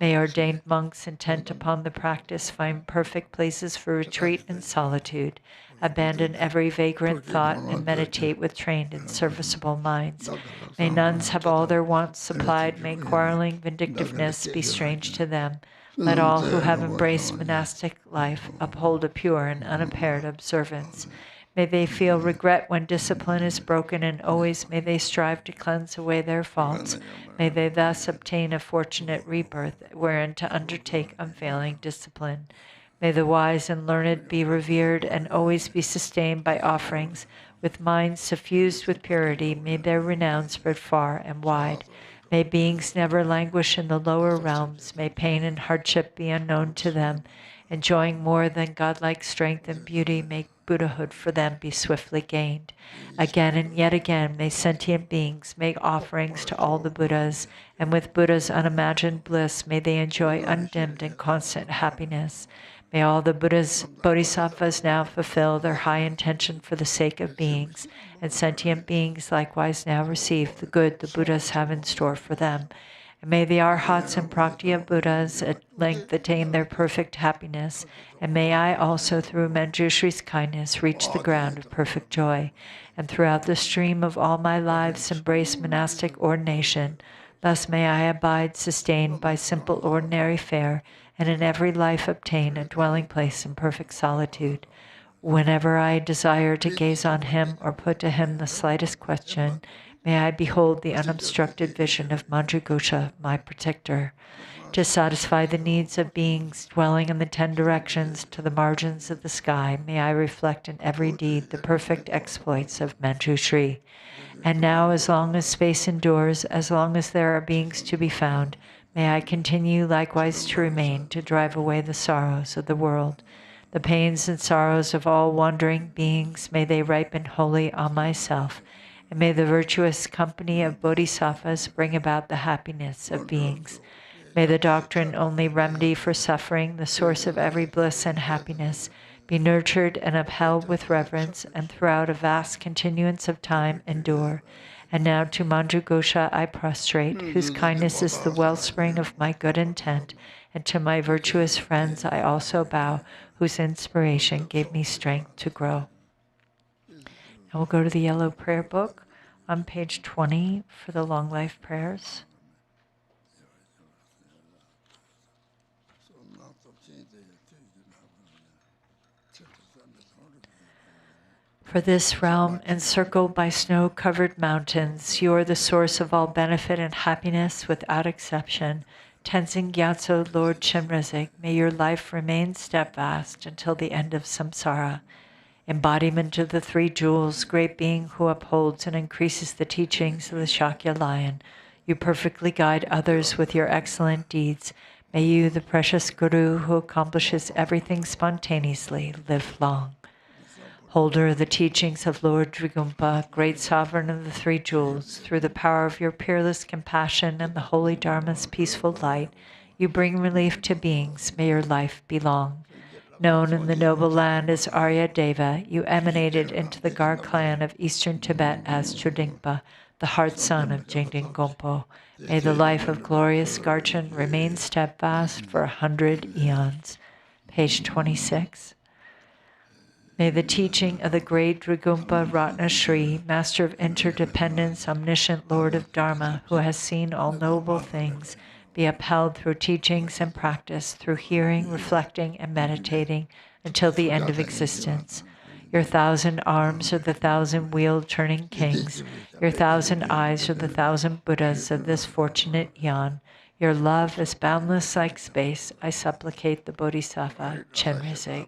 May ordained monks intent upon the practice find perfect places for retreat and solitude. Abandon every vagrant thought and meditate with trained and serviceable minds. May nuns have all their wants supplied. May quarreling vindictiveness be strange to them. Let all who have embraced monastic life uphold a pure and unimpaired observance. May they feel regret when discipline is broken, and always may they strive to cleanse away their faults. May they thus obtain a fortunate rebirth wherein to undertake unfailing discipline. May the wise and learned be revered and always be sustained by offerings. With minds suffused with purity, may their renown spread far and wide. May beings never languish in the lower realms. May pain and hardship be unknown to them. Enjoying more than godlike strength and beauty, may Buddhahood for them be swiftly gained. Again and yet again, may sentient beings make offerings to all the Buddhas, and with Buddha's unimagined bliss, may they enjoy undimmed and constant happiness. May all the Buddhas, Bodhisattvas now fulfill their high intention for the sake of beings, and sentient beings likewise now receive the good the Buddhas have in store for them. And may the Arhats and Praktiya Buddhas at length attain their perfect happiness, and may I also, through Manjushri's kindness, reach the ground of perfect joy, and throughout the stream of all my lives embrace monastic ordination. Thus may I abide sustained by simple ordinary fare, and in every life obtain a dwelling place in perfect solitude. Whenever I desire to gaze on him or put to him the slightest question, may I behold the unobstructed vision of Manjughosha, my protector. To satisfy the needs of beings dwelling in the 10 directions to the margins of the sky, may I reflect in every deed the perfect exploits of Manjushri. And now, as long as space endures, as long as there are beings to be found, may I continue likewise to remain, to drive away the sorrows of the world. The pains and sorrows of all wandering beings, may they ripen wholly on myself, and may the virtuous company of bodhisattvas bring about the happiness of beings. May the doctrine, only remedy for suffering, the source of every bliss and happiness, be nurtured and upheld with reverence, and throughout a vast continuance of time endure. And now to Manjughosha I prostrate, whose kindness is the wellspring of my good intent, and to my virtuous friends I also bow, whose inspiration gave me strength to grow. Now we'll go to the yellow prayer book on page 20 for the long life prayers. For this realm, encircled by snow-covered mountains, you are the source of all benefit and happiness without exception. Tenzin Gyatso, Lord Chenrezig, may your life remain steadfast until the end of samsara. Embodiment of the 3 jewels, great being who upholds and increases the teachings of the Shakya lion, you perfectly guide others with your excellent deeds. May you, the precious Guru who accomplishes everything spontaneously, live long. Holder of the teachings of Lord Drigumpa, great sovereign of the 3 jewels, through the power of your peerless compassion and the holy Dharma's peaceful light, you bring relief to beings. May your life be long. Known in the noble land as Arya Deva, you emanated into the Gar clan of eastern Tibet as Chudingpa, the heart son of Jingding Gompo. May the life of glorious Garchen remain steadfast for 100 eons. Page 26. May the teaching of the great Drigumpa Ratna Shri, Master of Interdependence, Omniscient Lord of Dharma, who has seen all noble things, be upheld through teachings and practice, through hearing, reflecting, and meditating until the end of existence. Your 1,000 arms are the 1,000 wheel-turning kings. Your 1,000 eyes are the 1,000 Buddhas of this fortunate eon. Your love is boundless like space. I supplicate the Bodhisattva Chenrezig.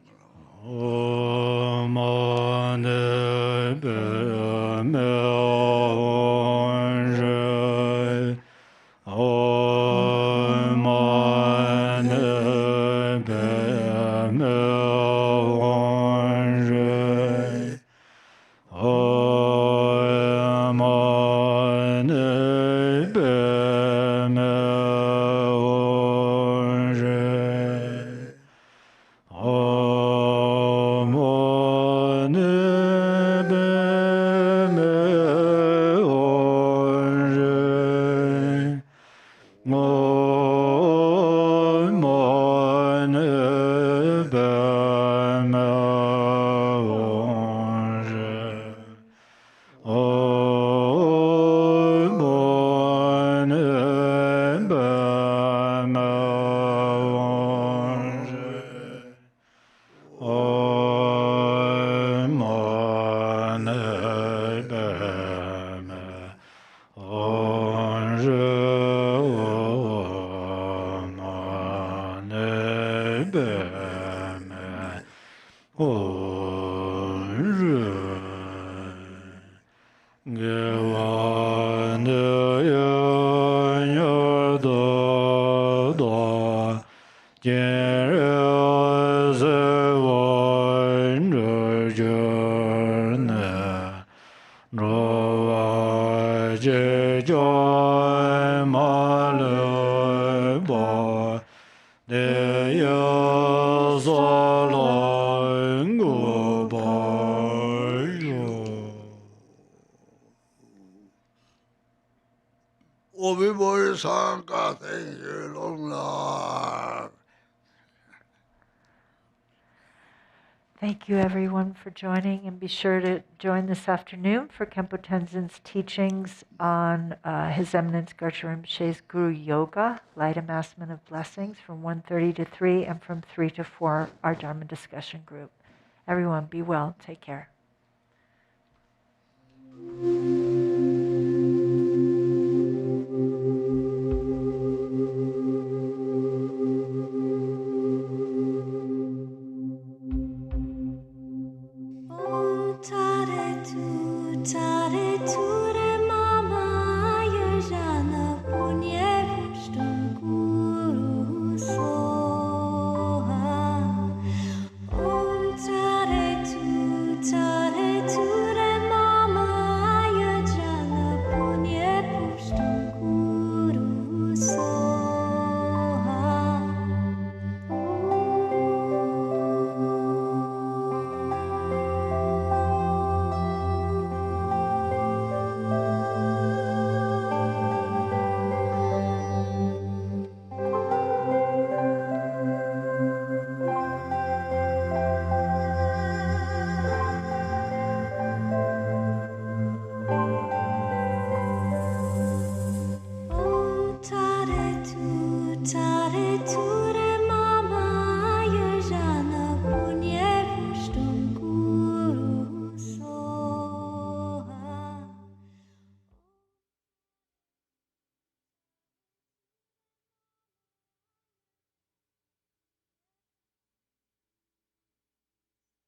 Deya Obi Boy Sangha, thank you, long long. Thank you, everyone, for joining, and be sure to join this afternoon for Khenpo Tenzin's teachings on His Eminence Garchen Rinpoche's Guru Yoga, Light Amassment of Blessings, from 1:30 to 3, and from 3 to 4, our Dharma discussion group. Everyone, be well. Take care.